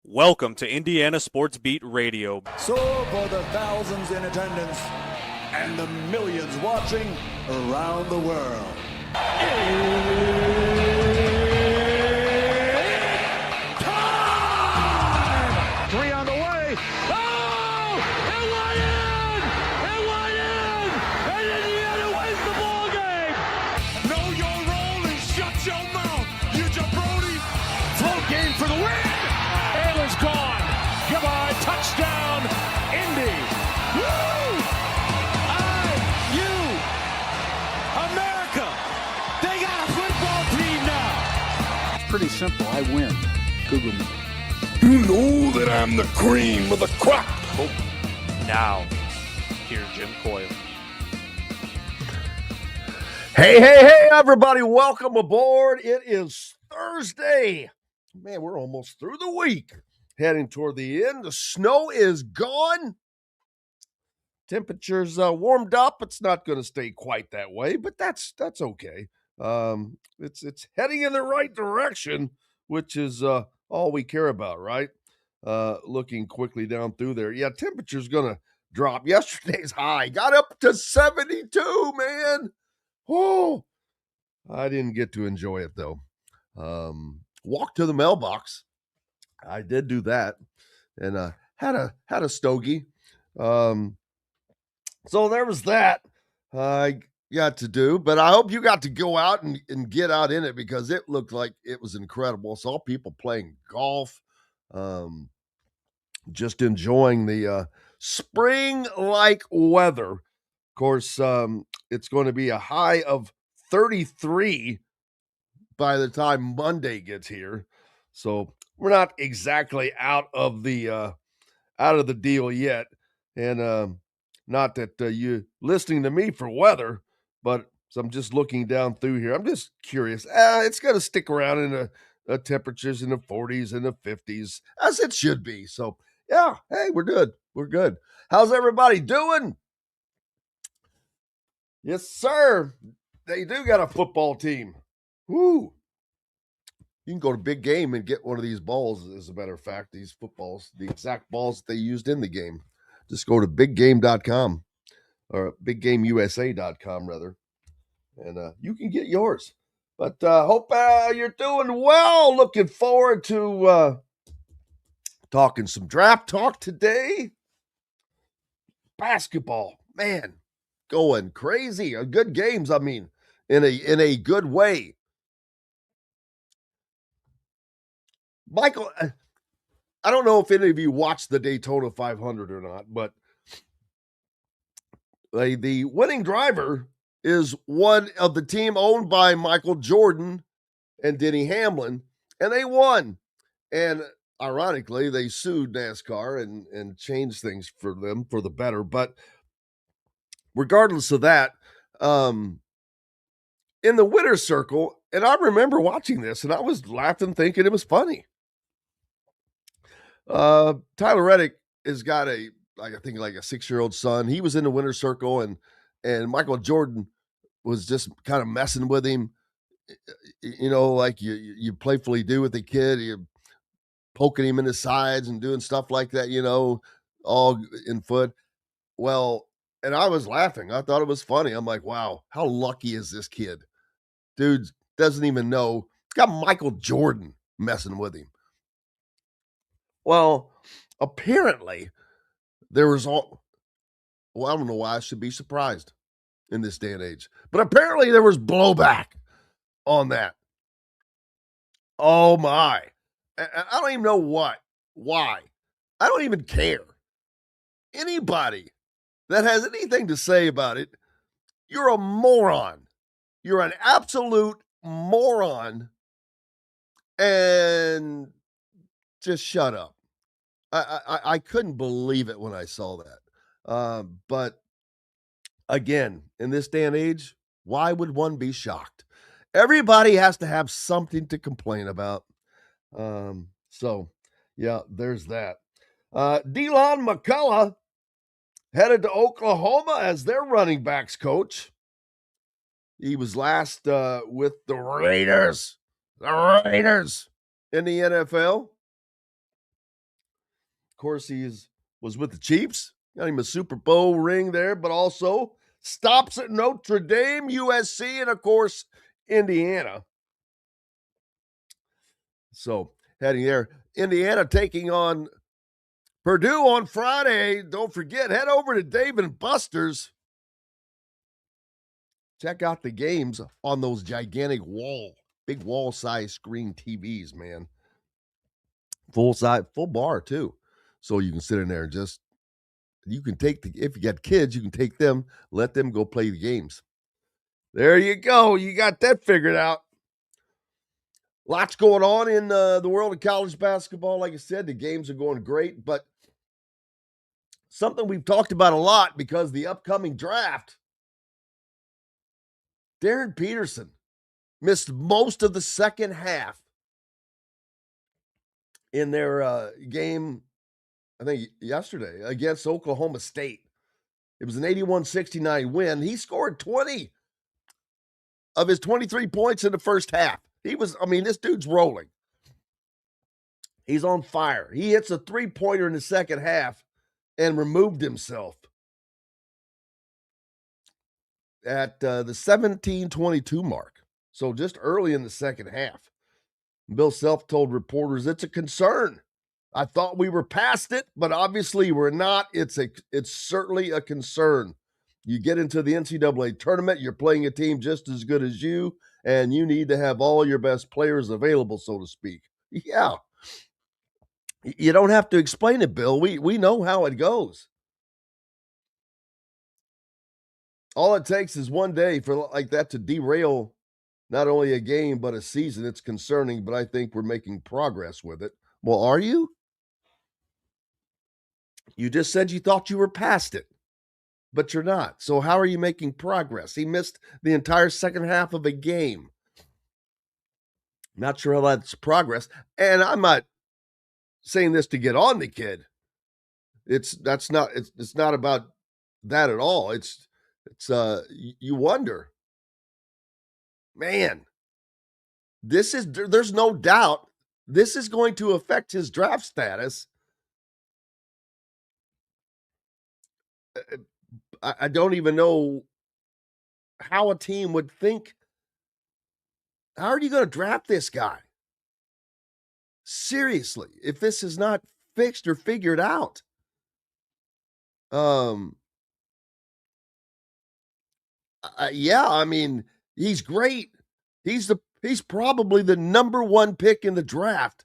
Welcome to Indiana Sports Beat Radio. So for the thousands in attendance and the millions watching around the world. Time! Three on the way. Oh! It went in! It went in! And Indiana wins the ball game! Know your role and shut your mouth, you jabroni! Float game for the win! Ayla's gone. Goodbye. Touchdown, Indy. Woo! IU. America. They got a football team now. Pretty simple. I win. Google me. You know that I'm the cream of the crop. Now, here's Jim Coyle. Hey, everybody. Welcome aboard. It is Thursday. Man, we're almost through the week. Heading toward the end. The snow is gone. Temperatures warmed up. It's not going to stay quite that way, but that's okay. It's heading in the right direction, which is all we care about, right? Looking quickly down through there. Yeah, temperature's going to drop. Yesterday's high got up to 72, man. Oh, I didn't get to enjoy it though. Walked to the mailbox. I did do that, and had a stogie. So there was that I got to do. But I hope you got to go out and get out in it because it looked like it was incredible. Saw people playing golf, just enjoying the spring-like weather. Of course, it's going to be a high of 33 by the time Monday gets here. So we're not exactly out of the deal yet. And not that you listening to me for weather, but so I'm just looking down through here. I'm just curious. It's going to stick around in the temperatures in the 40s and the 50s as it should be. So yeah, hey, we're good. We're good. How's everybody doing? Yes, sir. They do got a football team. Woo. You can go to Big Game and get one of these balls, as a matter of fact, these footballs, the exact balls that they used in the game. Just go to biggame.com or biggameusa.com, rather, and you can get yours. But hope you're doing well. Looking forward to talking some draft talk today. Basketball, man, going crazy. Good games, I mean, in a good way. Michael, I don't know if any of you watched the Daytona 500 or not, but the winning driver is one of the team owned by Michael Jordan and Denny Hamlin, and they won. And ironically, they sued NASCAR and changed things for them for the better. But regardless of that, in the winner's circle, and I remember watching this, and I was laughing, thinking it was funny. Tyler Reddick has got I think like a 6-year-old son. He was in the winner's circle, and Michael Jordan was just kind of messing with him, like you playfully do with a kid. You poking him in the sides and doing stuff like that, all in foot. Well, and I was laughing. I thought it was funny. I'm like, wow, how lucky is this kid? Dude doesn't even know. Got Michael Jordan messing with him. Well, apparently there was I don't know why I should be surprised in this day and age, but apparently there was blowback on that. Oh my. I don't even know why. I don't even care. Anybody that has anything to say about it, you're a moron. You're an absolute moron. And just shut up. I couldn't believe it when I saw that. But again, in this day and age, why would one be shocked? Everybody has to have something to complain about. So yeah, there's that. Delon McCullough headed to Oklahoma as their running backs coach. He was last with the Raiders in the NFL. course, was with the Chiefs. Got him a Super Bowl ring there, but also stops at Notre Dame, USC, and, of course, Indiana. So, heading there. Indiana taking on Purdue on Friday. Don't forget, head over to Dave & Buster's. Check out the games on those gigantic big wall-size screen TVs, man. Full bar, too. So you can sit in there and you can if you got kids, you can take them, let them go play the games. There you go. You got that figured out. Lots going on in the world of college basketball. Like I said, the games are going great, but something we've talked about a lot because the upcoming draft, Darren Peterson missed most of the second half in their game, I think yesterday, against Oklahoma State. It was an 81-69 win. He scored 20 of his 23 points in the first half. This dude's rolling. He's on fire. He hits a three-pointer in the second half and removed himself at the 17:22 mark. So just early in the second half. Bill Self told reporters, "It's a concern. I thought we were past it, but obviously we're not. It's certainly a concern. You get into the NCAA tournament, you're playing a team just as good as you, and you need to have all your best players available, so to speak." Yeah. You don't have to explain it, Bill. We know how it goes. All it takes is one day for like that to derail not only a game, but a season. It's concerning, but I think we're making progress with it. Well, are you? You just said you thought you were past it, but you're not. So how are you making progress? He missed the entire second half of a game. Not sure how that's progress. And I'm not saying this to get on the kid. It's not about that at all. It's you wonder, man, there's no doubt this is going to affect his draft status. I don't even know how a team would think. How are you going to draft this guy? Seriously, if this is not fixed or figured out. He's great. He's probably the number one pick in the draft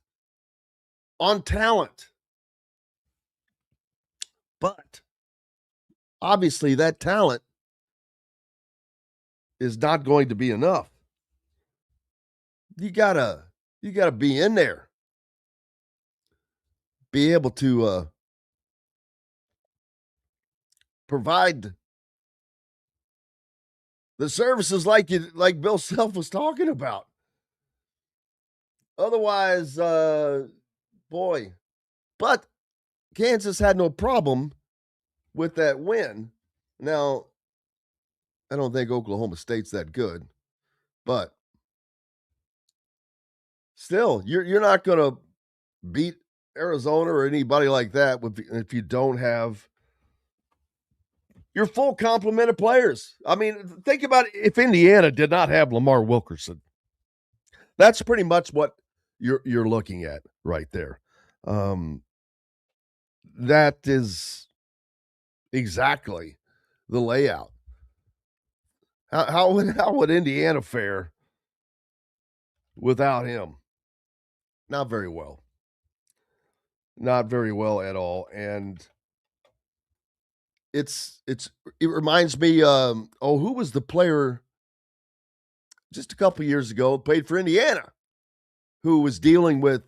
on talent. But obviously that talent is not going to be enough. You gotta be in there. Be able to provide the services like Bill Self was talking about. Otherwise, boy. But Kansas had no problem with that win. Now, I don't think Oklahoma State's that good, but still, you're not going to beat Arizona or anybody like that if you don't have your full complement of players. I mean, think about it. If Indiana did not have Lamar Wilkerson, that's pretty much what you're looking at right there. That is exactly the layout. How would Indiana fare without him? Not very well. Not very well at all. And it reminds me, who was the player just a couple years ago, played for Indiana, who was dealing with,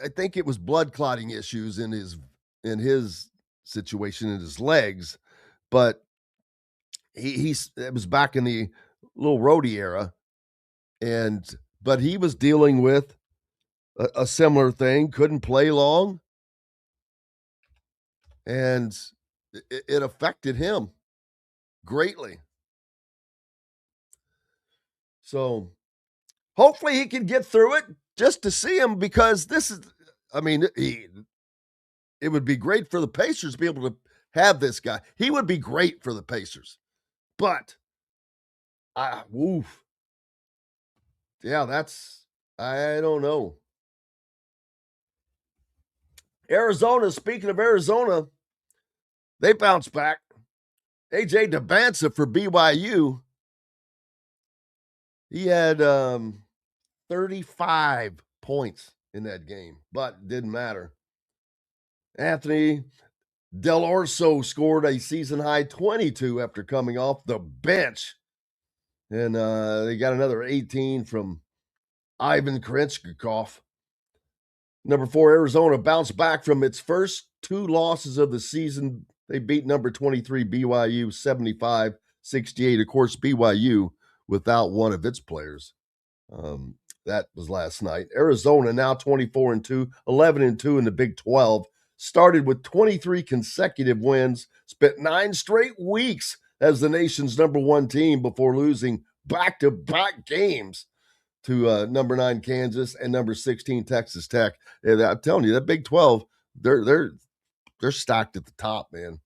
I think it was blood clotting issues in his situation in his legs, but it was back in the little roadie era, but he was dealing with a similar thing, couldn't play long, and it affected him greatly. So hopefully he can get through it just to see him, because I mean, it would be great for the Pacers to be able to have this guy. He would be great for the Pacers. But, woof. Yeah, I don't know. Arizona, speaking of Arizona, they bounced back. A.J. DeBanza for BYU. He had 35 points in that game, but it didn't matter. Anthony Del Orso scored a season-high 22 after coming off the bench. And they got another 18 from Ivan Krenchikov. Number 4, Arizona bounced back from its first 2 losses of the season. They beat number 23 BYU 75-68. Of course, BYU without one of its players. That was last night. Arizona now 24-2, 11-2 in the Big 12. Started with 23 consecutive wins, spent 9 straight weeks as the nation's number 1 team before losing back-to-back games to number 9 Kansas and number 16 Texas Tech. And I'm telling you, that Big 12, they're stacked at the top, man,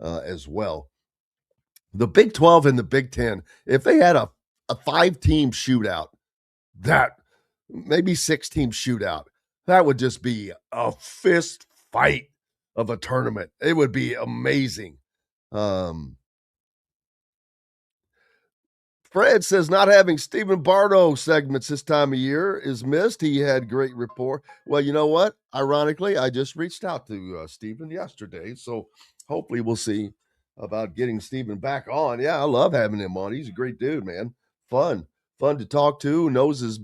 as well. The Big 12 and the Big 10, if they had a 5-team shootout, that maybe 6-team shootout, that would just be a fist fight of a tournament. It would be amazing. Fred says not having Stephen Bardo segments this time of year is missed. He had great rapport. Well, you know what? Ironically, I just reached out to Stephen yesterday, so hopefully we'll see about getting Stephen back on. Yeah, I love having him on. He's a great dude, man. Fun to talk to, knows his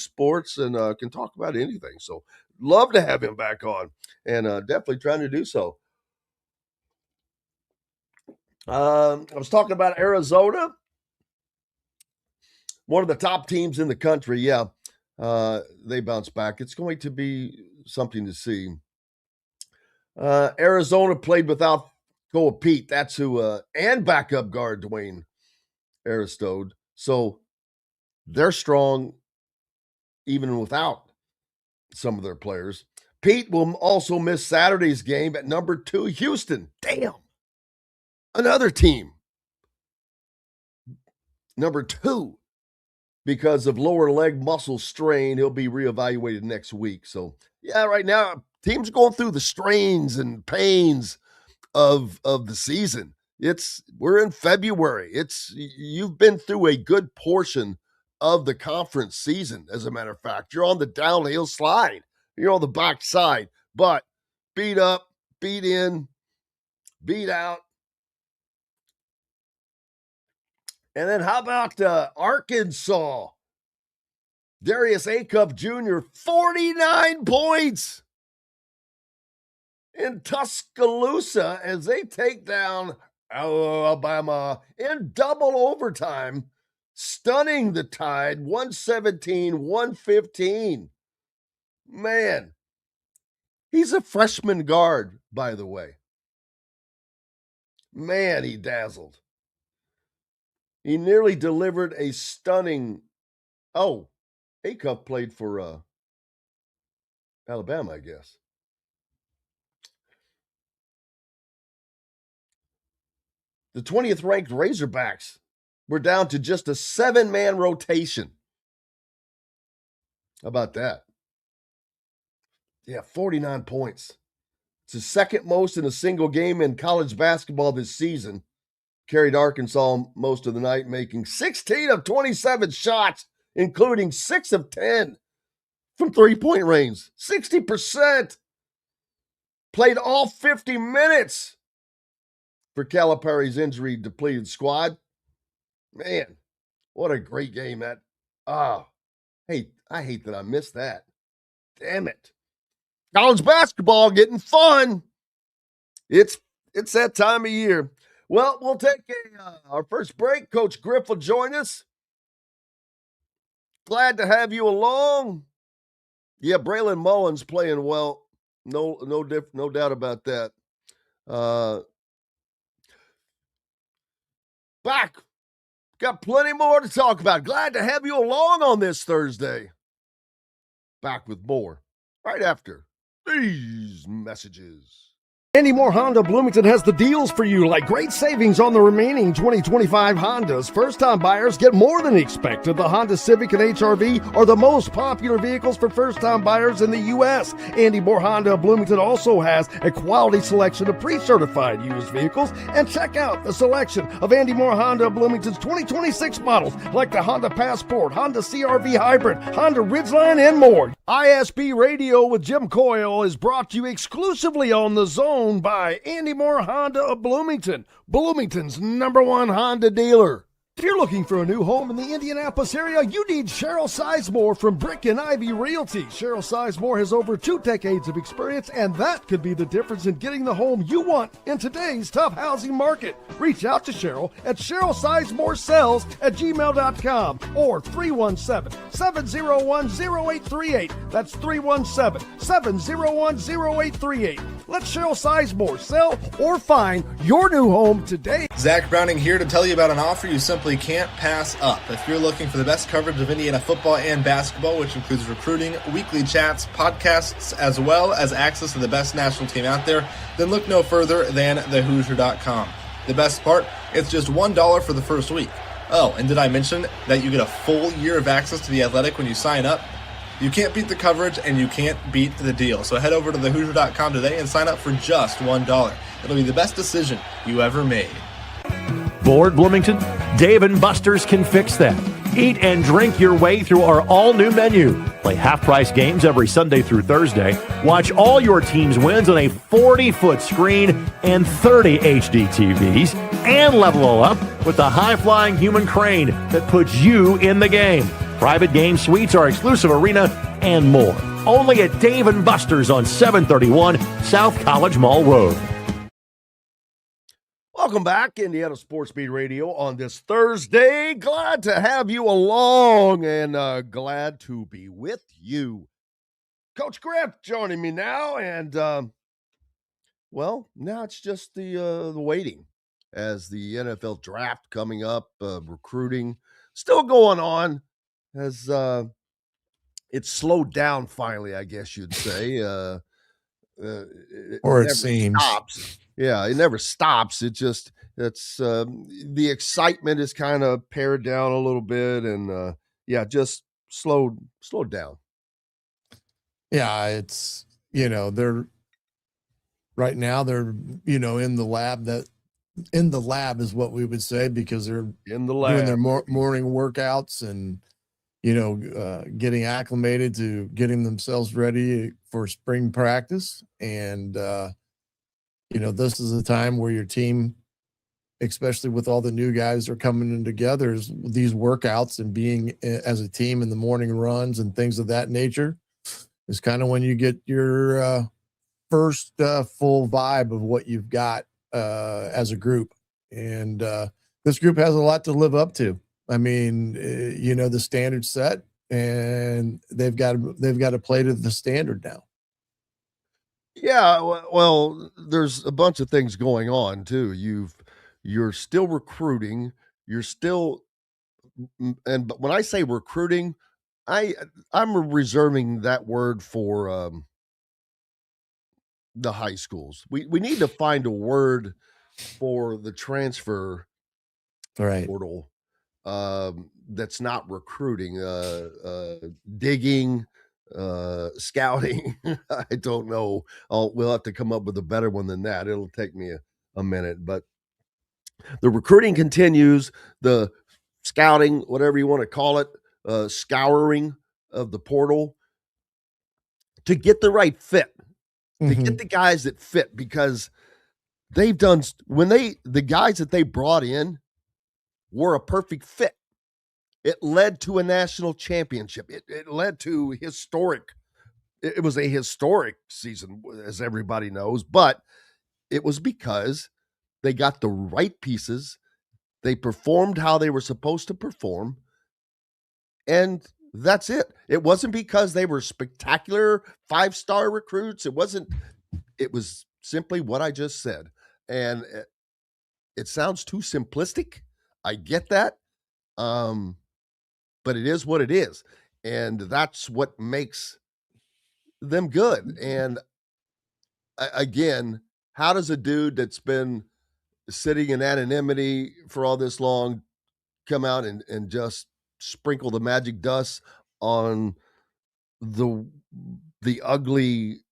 sports, and can talk about anything. So love to have him back on, and definitely trying to do so. I was talking about Arizona. One of the top teams in the country, yeah. They bounce back. It's going to be something to see. Arizona played without Cole Pete. That's who, and backup guard Dwayne Aristode. So they're strong even without some of their players. Pete will also miss Saturday's game at number 2, Houston. Damn. Another team. Number 2. Because of lower leg muscle strain, he'll be reevaluated next week. So, yeah, right now, teams going through the strains and pains of the season. We're in February. You've been through a good portion of the conference season, as a matter of fact. You're on the downhill slide. You're on the backside. But beat up, beat in, beat out. And then how about Arkansas? Darius Acuff Jr., 49 points in Tuscaloosa as they take down Alabama in double overtime, stunning the Tide, 117-115. Man, he's a freshman guard, by the way. Man, he dazzled. He nearly delivered a stunning. Acuff played for Alabama, I guess. The 20th ranked Razorbacks were down to just a 7-man rotation. How about that? Yeah, 49 points. It's the second most in a single game in college basketball this season. Carried Arkansas most of the night, making 16 of 27 shots, including 6 of 10 from three-point range. 60%. Played all 50 minutes for Calipari's injury-depleted squad. Man, what a great game that. Hey, I hate that I missed that. Damn it. College basketball getting fun. It's that time of year. Well, we'll take our first break. Coach Griff will join us. Glad to have you along. Yeah, Braylon Mullins playing well. No doubt about that. Back. Got plenty more to talk about. Glad to have you along on this Thursday. Back with more right after these messages. Andy Moore Honda Bloomington has the deals for you, like great savings on the remaining 2025 Hondas. First-time buyers get more than expected. The Honda Civic and HR-V are the most popular vehicles for first-time buyers in the U.S. Andy Moore Honda Bloomington also has a quality selection of pre-certified used vehicles. And check out the selection of Andy Moore Honda Bloomington's 2026 models, like the Honda Passport, Honda CR-V Hybrid, Honda Ridgeline, and more. ISB Radio with Jim Coyle is brought to you exclusively on The Zone by Andy Moore Honda of Bloomington, Bloomington's #1 Honda dealer. If you're looking for a new home in the Indianapolis area, you need Cheryl Sizemore from Brick and Ivy Realty. Cheryl Sizemore has over 2 decades of experience, and that could be the difference in getting the home you want in today's tough housing market. Reach out to Cheryl at CherylSizemoreSells@gmail.com or 317-701-0838. That's 317-701-0838. Let Cheryl Sizemore sell or find your new home today. Zach Browning here to tell you about an offer you simply can't pass up. If you're looking for the best coverage of Indiana football and basketball, which includes recruiting, weekly chats, podcasts, as well as access to the best national team out there, then look no further than thehoosier.com. The best part, it's just $1 for the first week. Oh, and did I mention that you get a full year of access to The Athletic when you sign up? You can't beat the coverage, and you can't beat the deal. So head over to thehoosier.com today and sign up for just $1. It'll be the best decision you ever made. Bored, Bloomington? Dave & Buster's can fix that. Eat and drink your way through our all-new menu. Play half-price games every Sunday through Thursday. Watch all your team's wins on a 40-foot screen and 30 HD TVs. And level all up with the high-flying human crane that puts you in the game. Private game suites, our exclusive arena, and more. Only at Dave & Buster's on 731 South College Mall Road. Welcome back, Indiana Sports Beat Radio on this Thursday. Glad to have you along and glad to be with you. Coach Griff joining me now, and now it's just the waiting as the NFL draft coming up, recruiting still going on as it's slowed down finally, I guess you'd say. Or it seems. Stops. Yeah, it never stops. The excitement is kind of pared down a little bit, and just slowed down. Yeah, it's they're right now they're in the lab is what we would say, because they're in the lab doing their morning workouts and getting acclimated to getting themselves ready for spring practice. And this is a time where your team, especially with all the new guys that are coming in together, is these workouts and being as a team in the morning runs and things of that nature is kind of when you get your first full vibe of what you've got as a group. And this group has a lot to live up to. I mean, the standard set, and they've got to play to the standard now. Yeah, well, there's a bunch of things going on too. You're still recruiting. You're still, but when I say recruiting, I'm reserving that word for the high schools. We need to find a word for the transfer portal that's not recruiting, digging, scouting. I don't know. We'll have to come up with a better one than that. It'll take me a minute, but the recruiting continues, the scouting, whatever you want to call it, scouring of the portal to get the right fit, to get the guys that fit, because they've done, the guys that they brought in were a perfect fit. It led to a national championship. It led to it was a historic season, as everybody knows, but it was because they got the right pieces. They performed how they were supposed to perform. And that's it. It wasn't because they were spectacular 5-star recruits. It was simply what I just said. And it sounds too simplistic. I get that. But it is what it is. And that's what makes them good. And again, how does a dude that's been sitting in anonymity for all this long come out and just sprinkle the magic dust on the ugly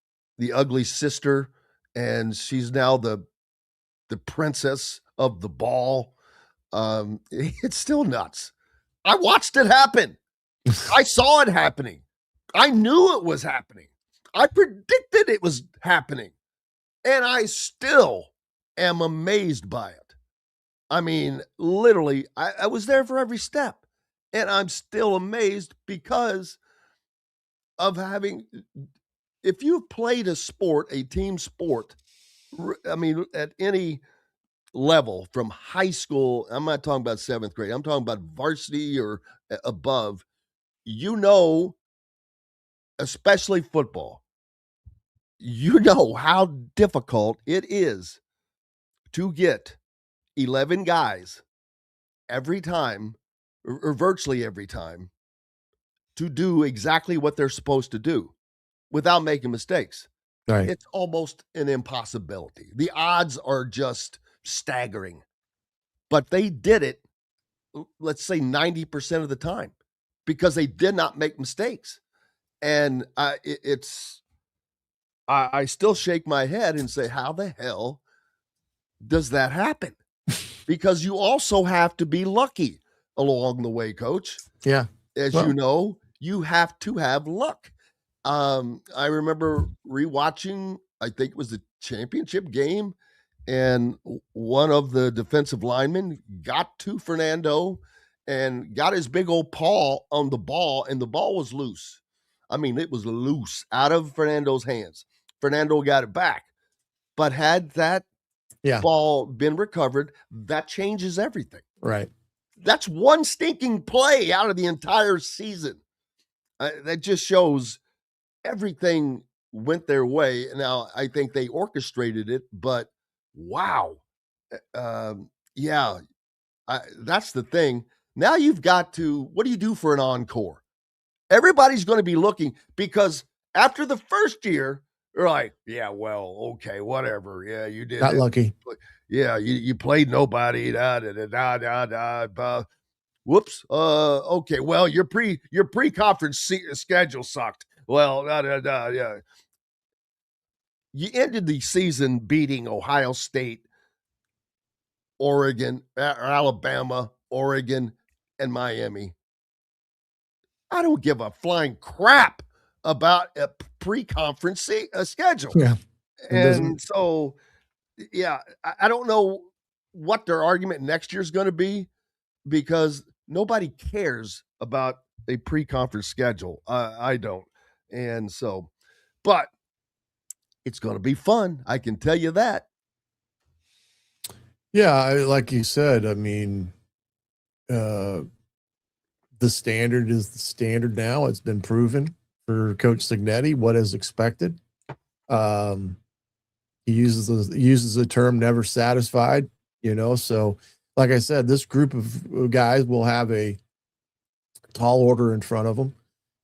sister, and she's now the princess of the ball? It's still nuts. I watched it happen. I saw it happening. I knew it was happening. I predicted it was happening. And I still am amazed by it. I mean, literally, I was there for every step. And I'm still amazed because of having, if you've played a sport, a team sport, I mean, at any level from high school, I'm not talking about 7th grade, I'm talking about varsity or above, especially football, how difficult it is to get 11 guys every time, or virtually every time, to do exactly what they're supposed to do without making mistakes. Right. It's almost an impossibility. The odds are just staggering. But they did it, let's say 90% of the time, because they did not make mistakes. And I still shake my head and say, how the hell does that happen? Because you also have to be lucky along the way, Coach. Yeah. As you know, you have to have luck. I remember rewatching, I think it was the championship game, and one of the defensive linemen got to Fernando and got his big old paw on the ball, and the ball was loose. I mean, it was loose out of Fernando's hands. Fernando got it back. But had that ball been recovered, that changes everything. Right. That's one stinking play out of the entire season. That just shows everything went their way. Now, I think they orchestrated it, but wow. That's the thing. Now you've got to, what do you do for an encore? Everybody's going to be looking, because after the first year, they're like, yeah, well, okay, whatever. Yeah, you did. Got lucky. Yeah, you played nobody. Whoops. Okay. Well, your pre-conference schedule sucked. Well, yeah. You ended the season beating Ohio State, Oregon, Alabama, Oregon, and Miami. I don't give a flying crap about a pre-conference schedule. Yeah. And so, yeah, I don't know what their argument next year is going to be, because nobody cares about a pre-conference schedule. I don't. And so, but it's going to be fun. I can tell you that. Yeah. Like you said, I mean, the standard is the standard now. It's been proven for Coach Cignetti what is expected. He uses the term "never satisfied," So, like I said, this group of guys will have a tall order in front of them,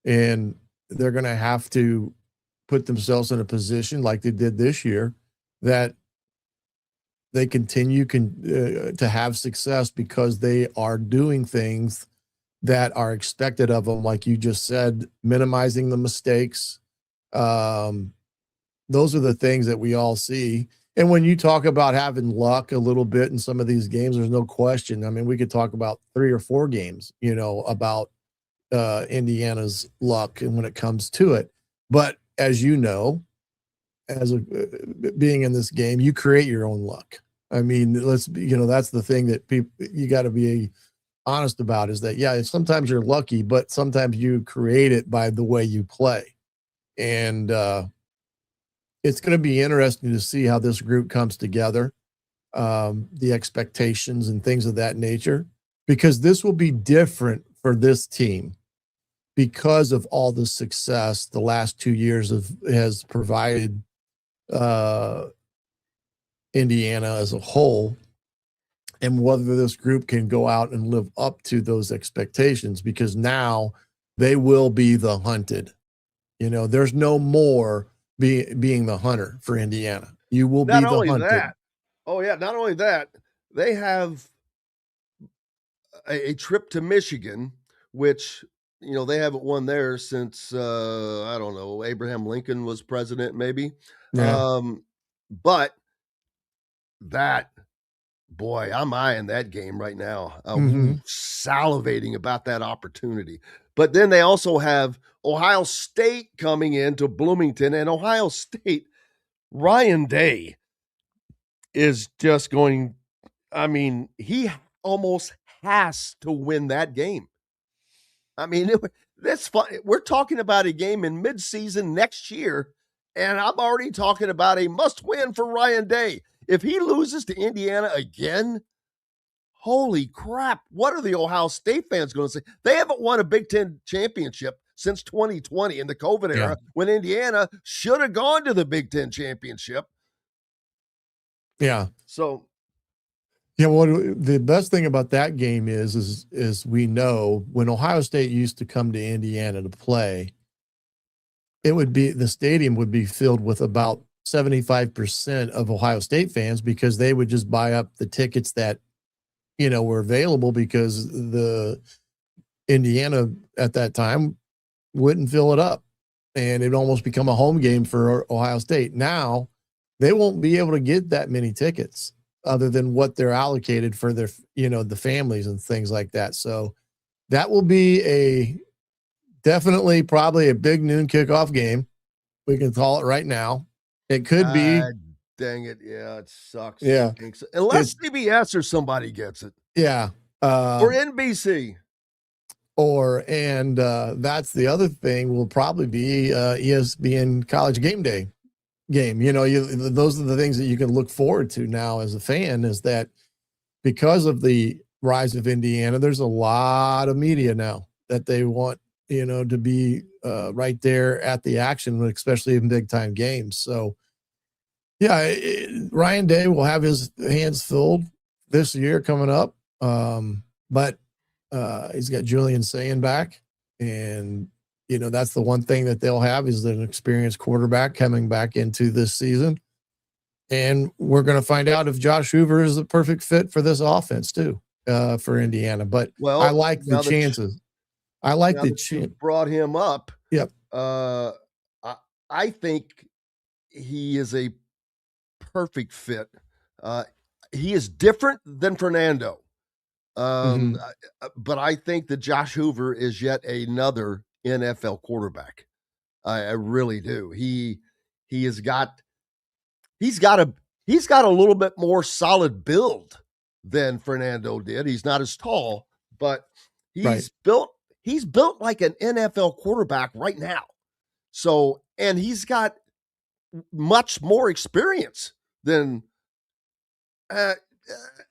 and they're going to have to put themselves in a position like they did this year that they continue to have success because they are doing things that are expected of them, like you just said, minimizing the mistakes. Those are the things that we all see. And when you talk about having luck a little bit in some of these games, there's no question. I mean, we could talk about 3 or 4 games, about Indiana's luck and when it comes to it. But as you know, being in this game, you create your own luck. I mean, that's the thing that you got to be honest about, is that, yeah, sometimes you're lucky, but sometimes you create it by the way you play. And it's going to be interesting to see how this group comes together, the expectations and things of that nature, because this will be different for this team because of all the success the last 2 years has provided Indiana as a whole, and whether this group can go out and live up to those expectations, because now they will be the hunted. There's no more being the hunter for Indiana. You will Not be the only hunted. that, not only that, they have a trip to Michigan, which they haven't won there since I don't know, Abraham Lincoln was president, maybe. Yeah. But that boy, I'm eyeing that game right now. Salivating about that opportunity. But then they also have Ohio State coming into Bloomington, and Ohio State, Ryan Day is just going. I mean, he almost has to win that game. I mean, that's fun. We're talking about a game in midseason next year, and I'm already talking about a must-win for Ryan Day. If he loses to Indiana again, holy crap, what are the Ohio State fans going to say? They haven't won a Big Ten championship since 2020 in the COVID era, when Indiana should have gone to the Big Ten championship. Yeah. So, yeah, well, the best thing about that game is we know when Ohio State used to come to Indiana to play, the stadium would be filled with about 75% of Ohio State fans, because they would just buy up the tickets that were available, because the Indiana at that time wouldn't fill it up, and it'd almost become a home game for Ohio State. Now they won't be able to get that many tickets other than what they're allocated for their, the families and things like that. So that will be definitely probably a big noon kickoff game. We can call it right now. It could be. Dang it. Yeah, it sucks. Yeah. Unless CBS or somebody gets it. Yeah. Or NBC. And that's the other thing, will probably be ESPN College Game Day game. Those are the things that you can look forward to now as a fan, is that because of the rise of Indiana, there's a lot of media now that they want, to be right there at the action, especially in big time games. So, yeah, Ryan Day will have his hands filled this year coming up. But he's got Julian Sayin back, and that's the one thing that they'll have, is an experienced quarterback coming back into this season. And we're going to find out if Josh Hoover is the perfect fit for this offense too, for Indiana. But I like the chances. I like the chance. Brought him up. Yep. I think he is a perfect fit. He is different than Fernando. But I think that Josh Hoover is yet another NFL quarterback. I really do. He's got a little bit more solid build than Fernando did. He's not as tall, but he's built like an NFL quarterback right now. So, and he's got much more experience than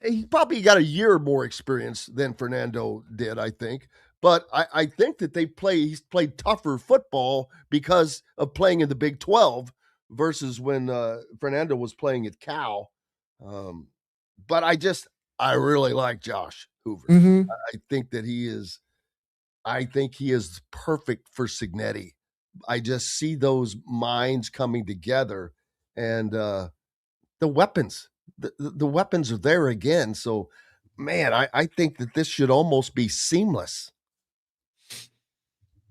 he probably got a year more experience than Fernando did, I think. But I think that he's played tougher football because of playing in the Big 12 versus when Fernando was playing at Cal. But I really like Josh Hoover. I think that he is perfect for Cignetti. I just see those minds coming together, and the weapons. The weapons are there again. So, man, I think that this should almost be seamless.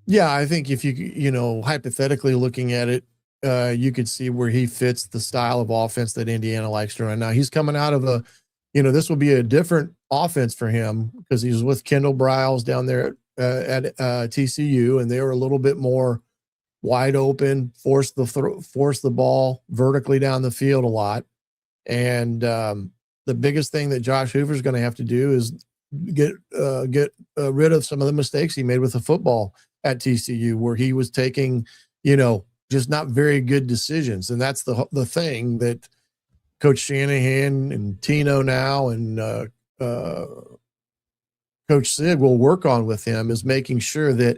Yeah, I think if you hypothetically looking at it, you could see where he fits the style of offense that Indiana likes to run. Now he's coming out of this will be a different offense for him, because he was with Kendall Briles down there at TCU, and they were a little bit more wide open, force the ball vertically down the field a lot. And the biggest thing that Josh Hoover is going to have to do is get rid of some of the mistakes he made with the football at TCU, where he was taking, just not very good decisions. And that's the thing that Coach Shanahan and Tino now and Coach Sid will work on with him, is making sure that,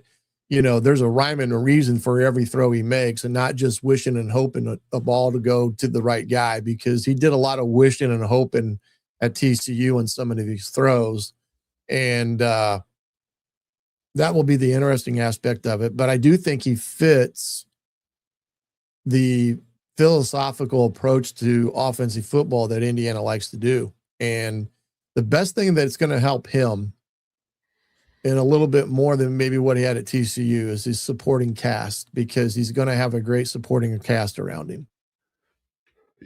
there's a rhyme and a reason for every throw he makes, and not just wishing and hoping a ball to go to the right guy, because he did a lot of wishing and hoping at TCU in some of these throws. And that will be the interesting aspect of it. But I do think he fits the philosophical approach to offensive football that Indiana likes to do. And the best thing that's going to help him in a little bit more than maybe what he had at TCU is his supporting cast, because he's going to have a great supporting cast around him.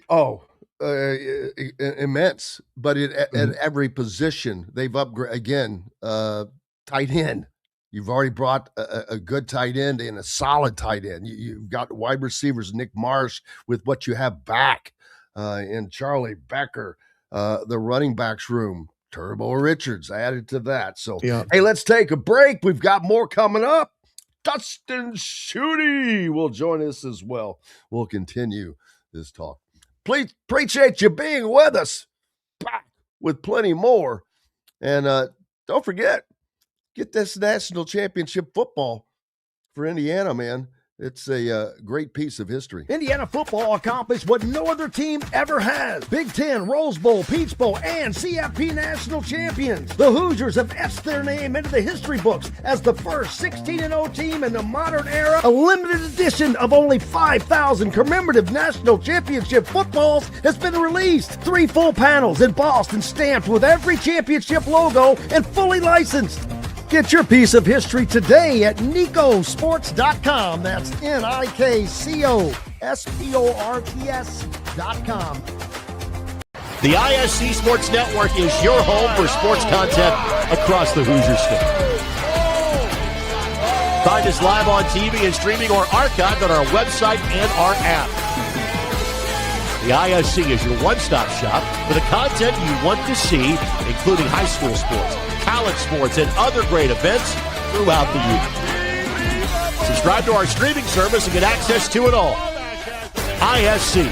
Oh, immense. But at every position, they've upgraded again. Tight end. You've already brought a good tight end and a solid tight end. You've got wide receivers, Nick Marsh, with what you have back, and Charlie Becker. The running backs room, Turbo Richards added to that. So, Hey, let's take a break. We've got more coming up. Dustin Schutte will join us as well. We'll continue this talk. Please appreciate you being with us. Back with plenty more. And don't forget, get this national championship football for Indiana, man. It's a great piece of history. Indiana football accomplished what no other team ever has. Big Ten, Rose Bowl, Peach Bowl, and CFP national champions. The Hoosiers have etched their name into the history books as the first 16-0 team in the modern era. A limited edition of only 5,000 commemorative national championship footballs has been released. 3 full panels embossed and stamped with every championship logo and fully licensed. Get your piece of history today at NICOsports.com. That's NIKCOSPORTS.com. The ISC Sports Network is your home for sports content across the Hoosier State. Find us live on TV and streaming or archived on our website and our app. The ISC is your one-stop shop for the content you want to see, including high school sports, college sports, and other great events throughout the year. Subscribe to our streaming service and get access to it all. ISC.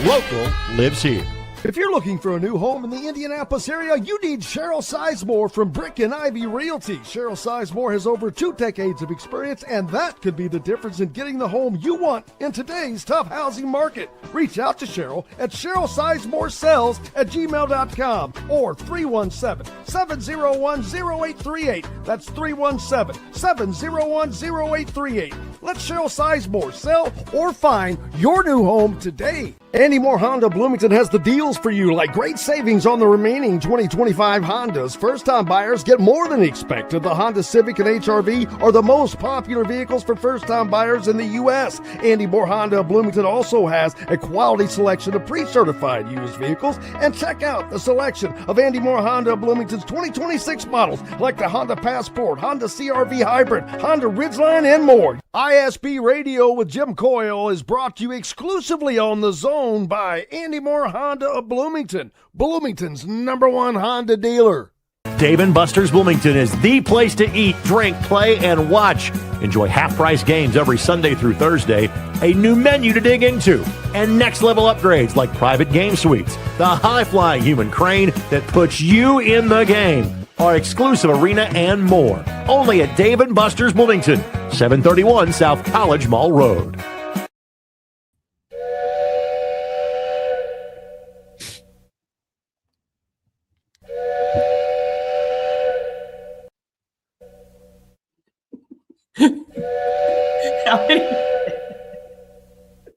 Local lives here. If you're looking for a new home in the Indianapolis area, you need Cheryl Sizemore from Brick and Ivy Realty. Cheryl Sizemore has over 2 decades of experience, and that could be the difference in getting the home you want in today's tough housing market. Reach out to Cheryl at CherylSizemoreSells@gmail.com or 317-701-0838. That's 317-701-0838. Let Cheryl Sizemore sell or find your new home today. Andy Moore Honda Bloomington has the deals for you, like great savings on the remaining 2025 Hondas. First-time buyers get more than expected. The Honda Civic and HR-V are the most popular vehicles for first-time buyers in the U.S. Andy Moore Honda Bloomington also has a quality selection of pre-certified used vehicles. And check out the selection of Andy Moore Honda Bloomington's 2026 models, like the Honda Passport, Honda CR-V Hybrid, Honda Ridgeline, and more. ISB Radio with Jim Coyle is brought to you exclusively on The Zone by Andy Moore Honda of Bloomington, Bloomington's #1 Honda dealer. Dave & Buster's Bloomington is the place to eat, drink, play, and watch. Enjoy half-price games every Sunday through Thursday, a new menu to dig into, and next-level upgrades like private game suites, the high-flying human crane that puts you in the game, our exclusive arena, and more. Only at Dave & Buster's Bloomington, 731 South College Mall Road.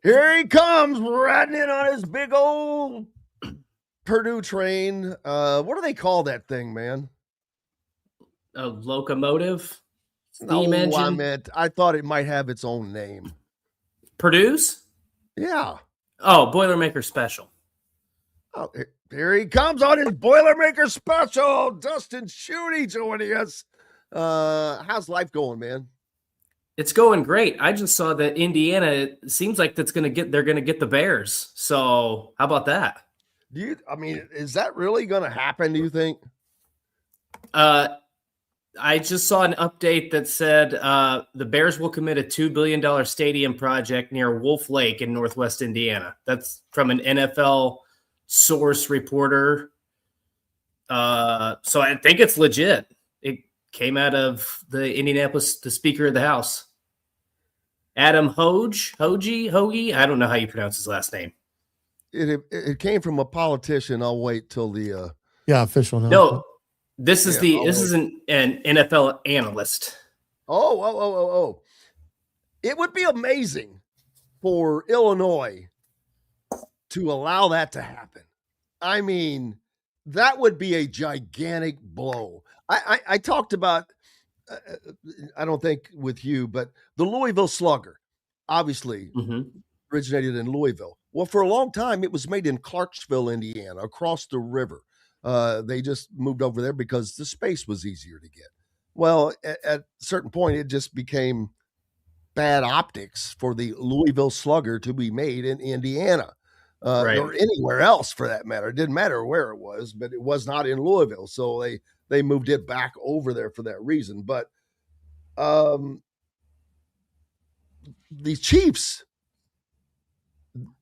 Here he comes, riding in on his big old Purdue train. What do they call that thing, man? A locomotive? Steam engine? I thought it might have its own name. Purdue's? Yeah. Oh, Boilermaker Special. Oh, here he comes on his Boilermaker Special. Dustin Schutte joining us. How's life going, man? It's going great. I just saw that Indiana, it seems like they're going to get the Bears. So how about that? Is that really going to happen, do you think? I just saw an update that said the Bears will commit a $2 billion stadium project near Wolf Lake in Northwest Indiana. That's from an NFL source reporter. So I think it's legit. It came out of the Indianapolis, the Speaker of the House. Adam Hoge. I don't know how you pronounce his last name. It came from a politician. I'll wait till the official. No, this is this is an NFL analyst. Oh! It would be amazing for Illinois to allow that to happen. I mean, that would be a gigantic blow. I talked about, I don't think with you, but the Louisville Slugger, obviously originated in Louisville. Well, for a long time, it was made in Clarksville, Indiana, across the river. They just moved over there because the space was easier to get. Well, at a certain point, it just became bad optics for the Louisville Slugger to be made in Indiana. Or anywhere else for that matter. It didn't matter where it was, but it was not in Louisville. So they moved it back over there for that reason. But the Chiefs,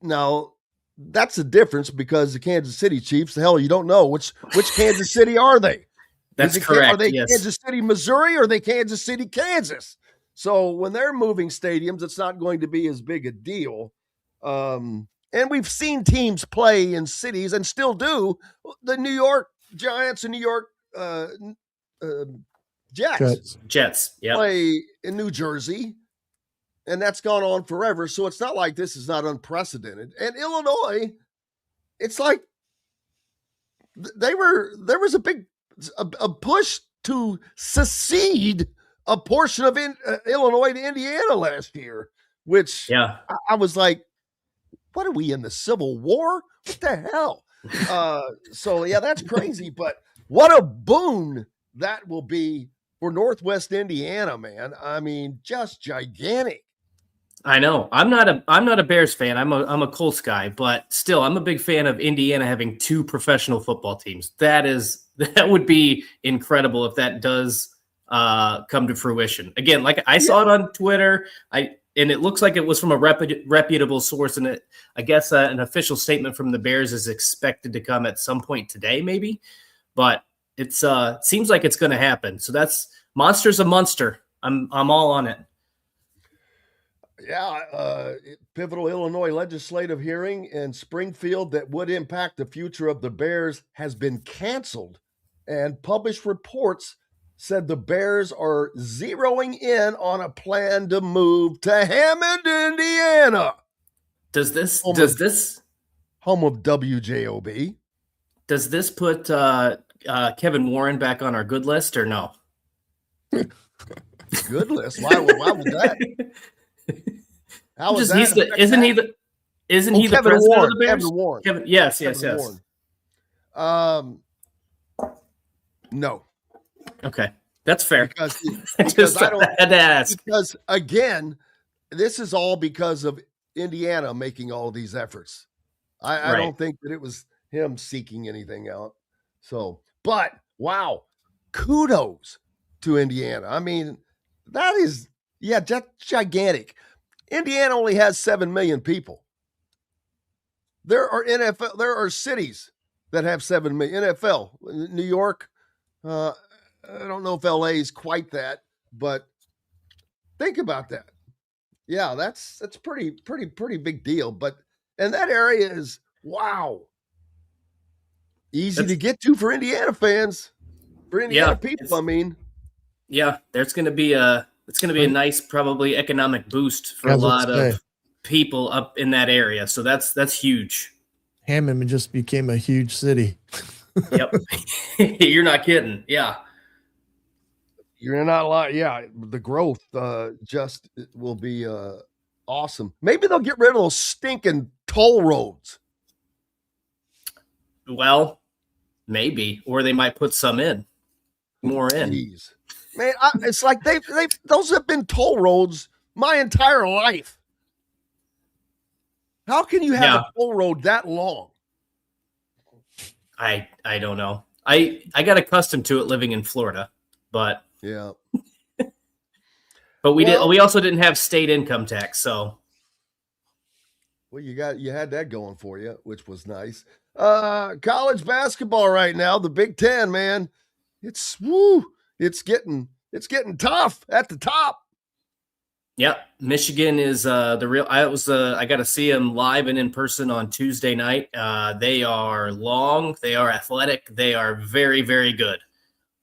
now that's the difference because the Kansas City Chiefs, the hell, you don't know which Kansas City are they? That's correct. Are they yes. Kansas City, Missouri, or are they Kansas City, Kansas? So when they're moving stadiums, it's not going to be as big a deal. And we've seen teams play in cities and still do. The New York Giants and New York Jets play in New Jersey, and that's gone on forever. So it's not like this is not unprecedented. And Illinois, it's like there was a big push to secede a portion of Illinois to Indiana last year, which I was like, what are we in the Civil War? What the hell? So yeah, that's crazy. But what a boon that will be for Northwest Indiana, man. I mean, just gigantic. I know. I'm not a Bears fan. I'm a Colts guy, but still, I'm a big fan of Indiana having 2 professional football teams. That would be incredible if that does come to fruition. Again, like I saw it on Twitter. And it looks like it was from a reputable source, and I guess an official statement from the Bears is expected to come at some point today, maybe. But it seems like it's going to happen. So that's Monster's a Munster. I'm all on it. Yeah, pivotal Illinois legislative hearing in Springfield that would impact the future of the Bears has been canceled, and published reports said the Bears are zeroing in on a plan to move to Hammond, Indiana. Does this home of WJOB? Does this put Kevin Warren back on our good list or no? Good list? Why would that? How is that? Isn't he the president Warren, of the Bears? Kevin Warren. Yes. Warren. No. Okay, that's fair. Because I had to ask. Because again, this is all because of Indiana making all these efforts. I don't think that it was him seeking anything out. So, but wow, kudos to Indiana. I mean, that is just gigantic. Indiana only has 7 million people. There are cities that have 7 million. NFL, New York. I don't know if LA is quite that, but think about that. Yeah, that's pretty big deal. And that area is easy to get to for Indiana fans, for Indiana people. I mean, there's going to be a nice probably economic boost for a lot of people up in that area. So that's huge. Hammond just became a huge city. Yep, you're not kidding. Yeah. You're not lying. Yeah, the growth just will be awesome. Maybe they'll get rid of those stinking toll roads. Well, maybe, or they might put some more in. Jeez. Man, it's like those have been toll roads my entire life. How can you have a toll road that long? I don't know. I got accustomed to it living in Florida, but yeah. But we also didn't have state income tax, so. Well, you had that going for you, which was nice. College basketball right now, the Big Ten, man. It's getting tough at the top. Yep, Michigan is the real. I got to see them live and in person on Tuesday night. They are long, they are athletic, they are very, very good.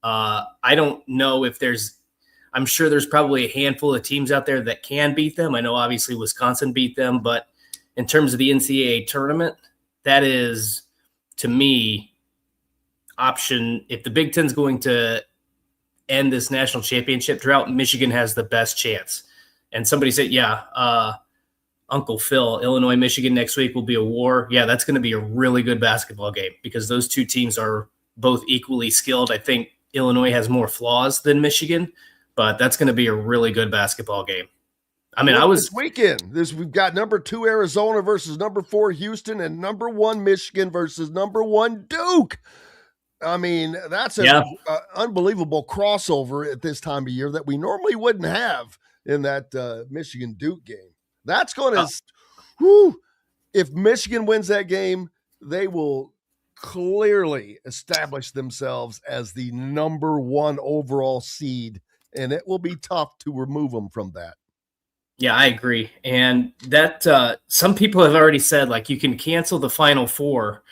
I don't know if there's. I'm sure there's probably a handful of teams out there that can beat them. I know obviously Wisconsin beat them, but in terms of the NCAA tournament, that is, to me, option. If the Big Ten's going to end this national championship drought, Michigan has the best chance. And somebody said, Uncle Phil, Illinois, Michigan next week will be a war. Yeah, that's going to be a really good basketball game because those two teams are both equally skilled. I think Illinois has more flaws than Michigan, but that's going to be a really good basketball game. I mean, this weekend. We've got number 2 Arizona versus number 4 Houston, and number 1 Michigan versus number 1 Duke. I mean, that's an unbelievable crossover at this time of year that we normally wouldn't have in that Michigan Duke game. That's going to, if Michigan wins that game, they will clearly establish themselves as the number 1 overall seed, and it will be tough to remove them from that. Yeah, I agree. And that some people have already said, like, you can cancel the Final Four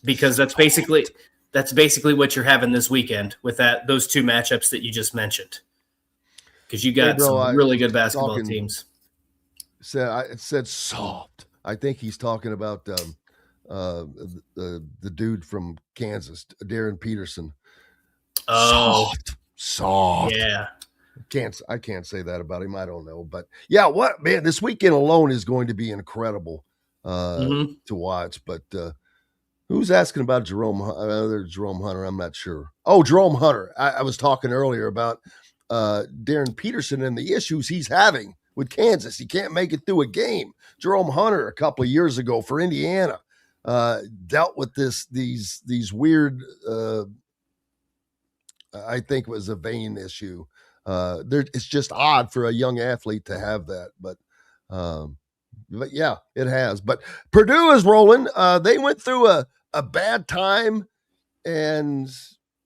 because that's basically what you're having this weekend with those two matchups that you just mentioned. Because you got some really good basketball teams. It said soft. I think he's talking about the dude from Kansas, Darren Peterson. Oh, soft. Yeah. I can't say that about him. I don't know, but yeah, this weekend alone is going to be incredible to watch. But who's asking about Jerome Hunter? I'm not sure. Oh, Jerome Hunter. I was talking earlier about Darren Peterson and the issues he's having with Kansas. He can't make it through a game. Jerome Hunter, a couple of years ago for Indiana, dealt with these weird. I think it was a vein issue. It's just odd for a young athlete to have that, but yeah, it has. But Purdue is rolling. They went through a bad time, and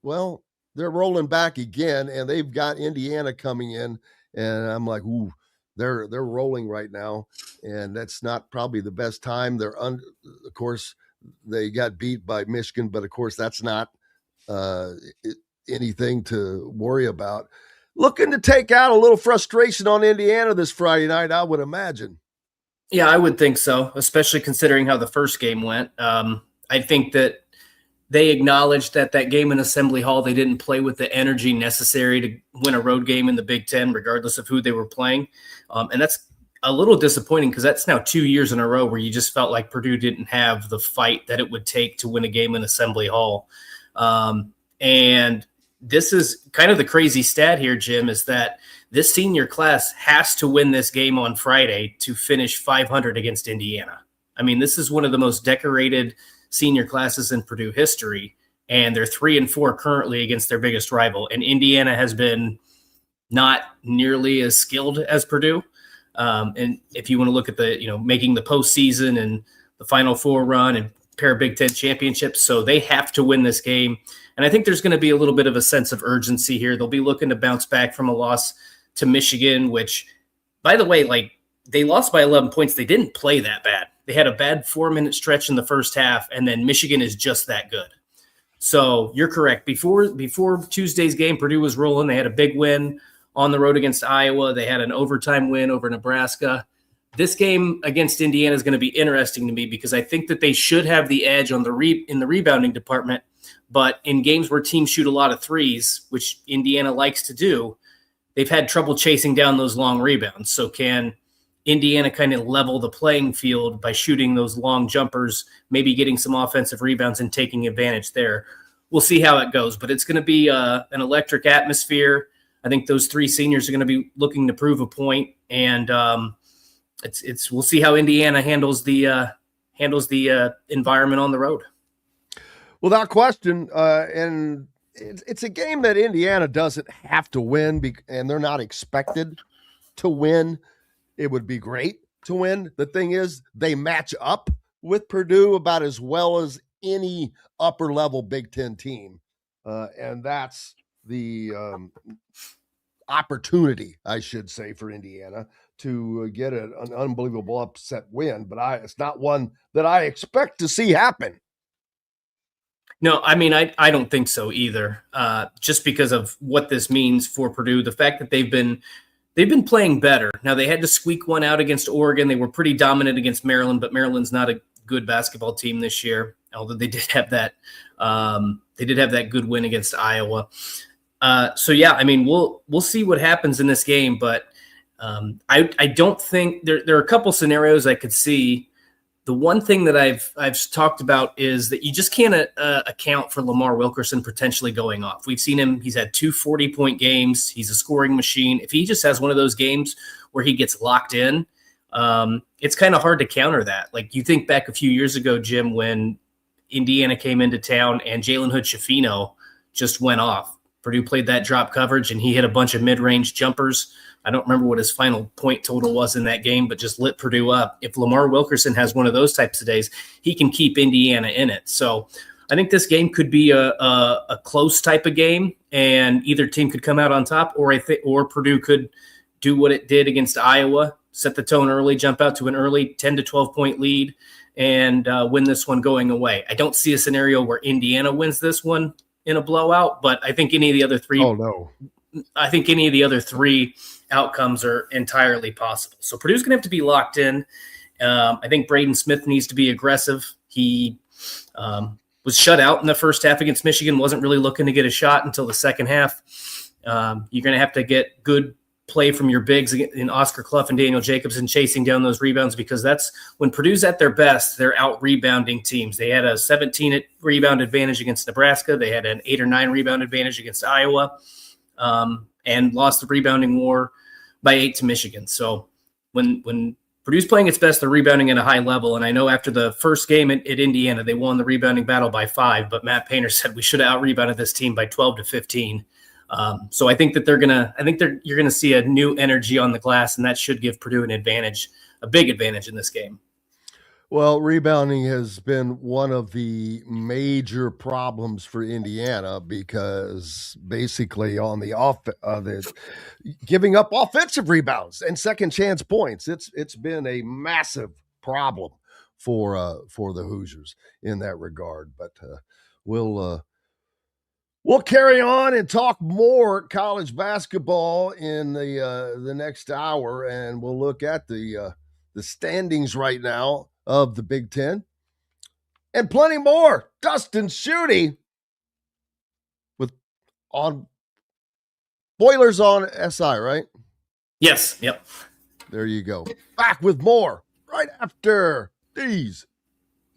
well, they're rolling back again, and they've got Indiana coming in, and I'm like, ooh, they're rolling right now, and that's not probably the best time. Of course, they got beat by Michigan, but of course, that's not anything to worry about. Looking to take out a little frustration on Indiana this Friday night, I would imagine. Yeah, I would think so, especially considering how the first game went. I think that they acknowledged that game in Assembly Hall, they didn't play with the energy necessary to win a road game in the Big Ten, regardless of who they were playing. And that's a little disappointing because that's now 2 years in a row where you just felt like Purdue didn't have the fight that it would take to win a game in Assembly Hall. And this is kind of the crazy stat here, Jim, is that this senior class has to win this game on Friday to finish 500 against Indiana. I mean, this is one of the most decorated senior classes in Purdue history, and they're 3-4 currently against their biggest rival. And Indiana has been not nearly as skilled as Purdue. And if you want to look at making the postseason and the Final Four run and pair of Big Ten championships, so they have to win this game. And I think there's going to be a little bit of a sense of urgency here. They'll be looking to bounce back from a loss to Michigan, which, by the way, they lost by 11 points. They didn't play that bad. They had a bad 4-minute stretch in the first half, and then Michigan is just that good. So you're correct. Before Tuesday's game, Purdue was rolling. They had a big win on the road against Iowa. They had an overtime win over Nebraska. This game against Indiana is going to be interesting to me because I think that they should have the edge on in the rebounding department. But in games where teams shoot a lot of threes, which Indiana likes to do, they've had trouble chasing down those long rebounds. So can Indiana kind of level the playing field by shooting those long jumpers, maybe getting some offensive rebounds and taking advantage there? We'll see how it goes, but it's going to be an electric atmosphere. I think those three seniors are going to be looking to prove a point, and we'll see how Indiana handles the environment on the road. Without question, and it's a game that Indiana doesn't have to win, and they're not expected to win. It would be great to win. The thing is, they match up with Purdue about as well as any upper-level Big Ten team, and that's the opportunity, I should say, for Indiana to get an unbelievable upset win. But it's not one that I expect to see happen. No, I mean, I don't think so either. Just because of what this means for Purdue, the fact that they've been playing better. Now they had to squeak one out against Oregon. They were pretty dominant against Maryland, but Maryland's not a good basketball team this year. Although they did have that, good win against Iowa. So yeah, I mean, we'll see what happens in this game, but I don't think there are a couple scenarios I could see. The one thing that I've talked about is that you just can't account for Lamar Wilkerson potentially going off. We've seen him; he's had 2 40-point games. He's a scoring machine. If he just has one of those games where he gets locked in, it's kind of hard to counter that. Like you think back a few years ago, Jim, when Indiana came into town and Jalen Hood-Schifino just went off. Purdue played that drop coverage and he hit a bunch of mid-range jumpers. I don't remember what his final point total was in that game, but just lit Purdue up. If Lamar Wilkerson has one of those types of days, he can keep Indiana in it. So I think this game could be a close type of game, and either team could come out on top, or Purdue could do what it did against Iowa, set the tone early, jump out to an early 10 to 12-point lead, and win this one going away. I don't see a scenario where Indiana wins this one in a blowout, but I think any of the other three. Oh, no. I think any of the other three outcomes are entirely possible. So Purdue's going to have to be locked in. I think Braden Smith needs to be aggressive. He was shut out in the first half against Michigan, wasn't really looking to get a shot until the second half. You're going to have to get good play from your bigs in Oscar Clough and Daniel Jacobson chasing down those rebounds, because that's when Purdue's at their best. They're out rebounding teams. They had a 17 rebound advantage against Nebraska. They had an 8 or 9 rebound advantage against Iowa. And lost the rebounding war by 8 to Michigan. So when Purdue's playing its best, they're rebounding at a high level. And I know after the first game at Indiana, they won the rebounding battle by 5, but Matt Painter said we should have out-rebounded this team by 12 to 15. So I think that you're going to see a new energy on the glass, and that should give Purdue an advantage, a big advantage in this game. Well, rebounding has been one of the major problems for Indiana, because basically on the giving up offensive rebounds and second chance points, it's been a massive problem for the Hoosiers in that regard. But we'll carry on and talk more college basketball in the next hour, and we'll look at the standings right now of the Big Ten, and plenty more. Dustin Schutte with on Boilers on SI, right? Yes. Yep. There you go. Back with more right after these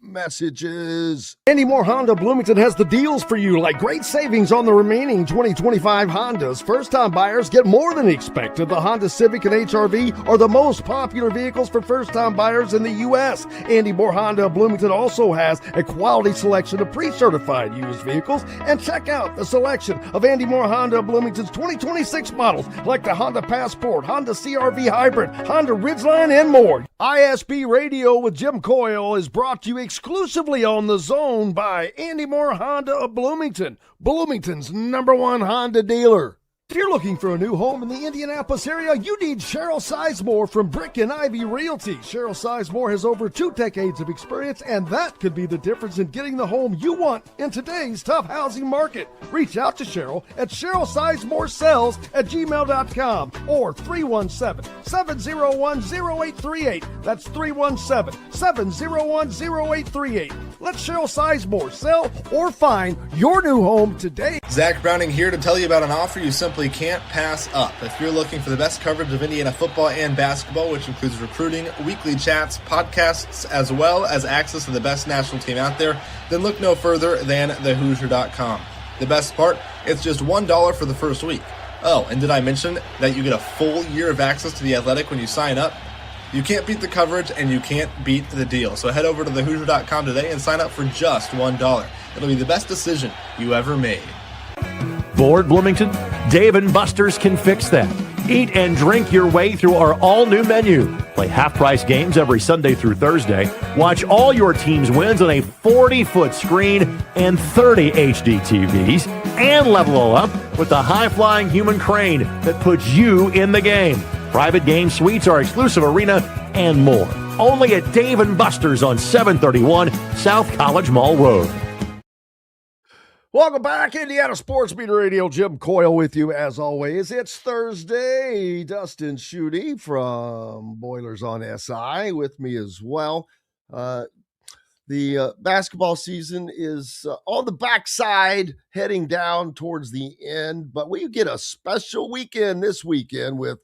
messages. Andy Moore Honda Bloomington has the deals for you, like great savings on the remaining 2025 Hondas. First-time buyers get more than expected. The Honda Civic and HR-V are the most popular vehicles for first-time buyers in the U.S. Andy Moore Honda Bloomington also has a quality selection of pre-certified used vehicles. And check out the selection of Andy Moore Honda Bloomington's 2026 models, like the Honda Passport, Honda CR-V Hybrid, Honda Ridgeline, and more. ISB Radio with Jim Coyle is brought to you exclusively on The Zone by Andy Moore Honda of Bloomington, Bloomington's #1 Honda dealer. If you're looking for a new home in the Indianapolis area, you need Cheryl Sizemore from Brick and Ivy Realty. Cheryl Sizemore has over 2 decades of experience, and that could be the difference in getting the home you want in today's tough housing market. Reach out to Cheryl at CherylSizemore@gmail.com or 317-701-0838. That's 317-701-0838. Let Cheryl Sizemore sell or find your new home today. Zach Browning here to tell you about an offer you simply can't pass up. If you're looking for the best coverage of Indiana football and basketball, which includes recruiting, weekly chats, podcasts, as well as access to the best national team out there, then look no further than thehoosier.com. The best part, it's just $1 for the first week. Oh, and did I mention that you get a full year of access to The Athletic when you sign up? You can't beat the coverage, and you can't beat the deal. So head over to thehoosier.com today and sign up for just $1. It'll be the best decision you ever made. Bored, Bloomington? Dave & Buster's can fix that. Eat and drink your way through our all-new menu. Play half-price games every Sunday through Thursday. Watch all your team's wins on a 40-foot screen and 30 HD TVs. And level all up with the high-flying human crane that puts you in the game. Private game suites, our exclusive arena, and more. Only at Dave & Buster's on 731 South College Mall Road. Welcome back, Indiana Sports Beat Radio. Jim Coyle with you as always. It's Thursday. Dustin Schutte from Boilers on SI with me as well. The basketball season is on the backside, heading down towards the end, but we get a special weekend this weekend with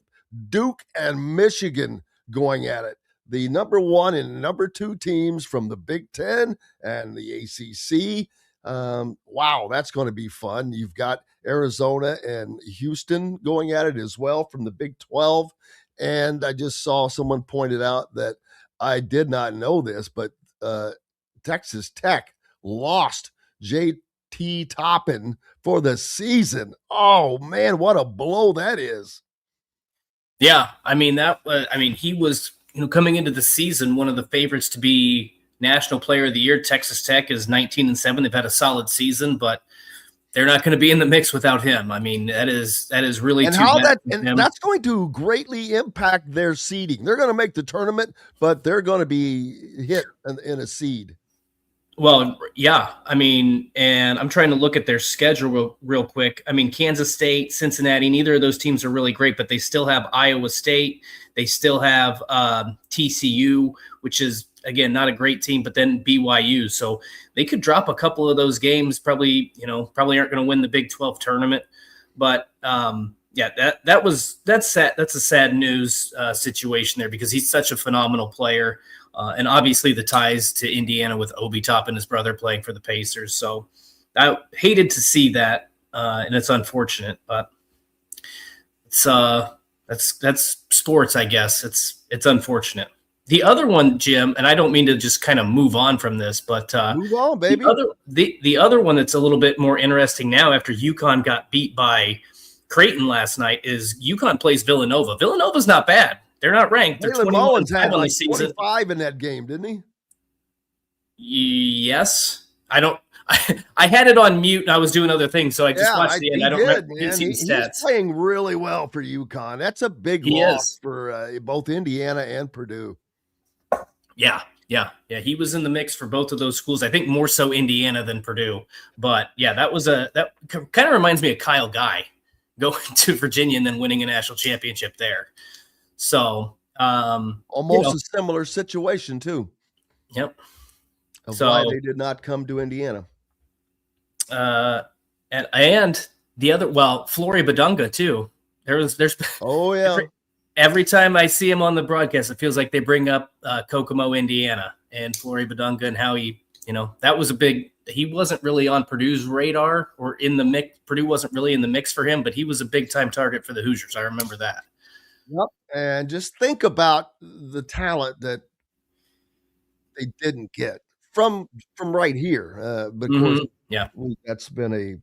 Duke and Michigan going at it. The number 1 and number 2 teams from the Big Ten and the ACC. Wow, that's going to be fun. You've got Arizona and Houston going at it as well from the Big 12. And I just saw someone pointed out that I did not know this, but Texas Tech lost J.T. Toppin for the season. Oh, man, what a blow that is. Yeah, I mean, he was coming into the season one of the favorites to be National Player of the Year. Texas Tech is 19-7. They've had a solid season, but they're not going to be in the mix without him. I mean, that is really and too how bad. And that's going to greatly impact their seeding. They're going to make the tournament, but they're going to be hit in a seed. Well, yeah. I mean, and I'm trying to look at their schedule real quick. I mean, Kansas State, Cincinnati, neither of those teams are really great, but they still have Iowa State. They still have TCU, which is, again, not a great team, but then BYU. So they could drop a couple of those games, probably aren't going to win the Big 12 tournament. But that's sad. That's a sad news situation there because he's such a phenomenal player. And obviously the ties to Indiana with Obi Toppin, his brother, playing for the Pacers. So I hated to see that, and it's unfortunate, but it's that's sports, I guess. It's unfortunate. The other one, Jim, and I don't mean to just kind of move on from this, but move on, baby. The other one that's a little bit more interesting now after UConn got beat by Creighton last night is UConn plays Villanova. Villanova's not bad. They're not ranked. They're 21 had on like the season. 25 in that game, didn't he? Yes. I had it on mute and I was doing other things, so I just watched the end. I don't remember He's stats. playing really well for UConn. That's a big loss for both Indiana and Purdue. Yeah. He was in the mix for both of those schools. I think more so Indiana than Purdue. But yeah, that kind of reminds me of Kyle Guy going to Virginia and then winning a national championship there. So almost a similar situation too. Yep. Of why they did not come to Indiana. And the other, Flory Badunga too. There's oh yeah. Every time I see him on the broadcast, it feels like they bring up Kokomo, Indiana, and Flory Badunga and how he, that was he wasn't really on Purdue's radar or in the mix. Purdue wasn't really in the mix for him, but he was a big time target for the Hoosiers. I remember that. Yep. And just think about the talent that they didn't get from right here. But of course, that's been a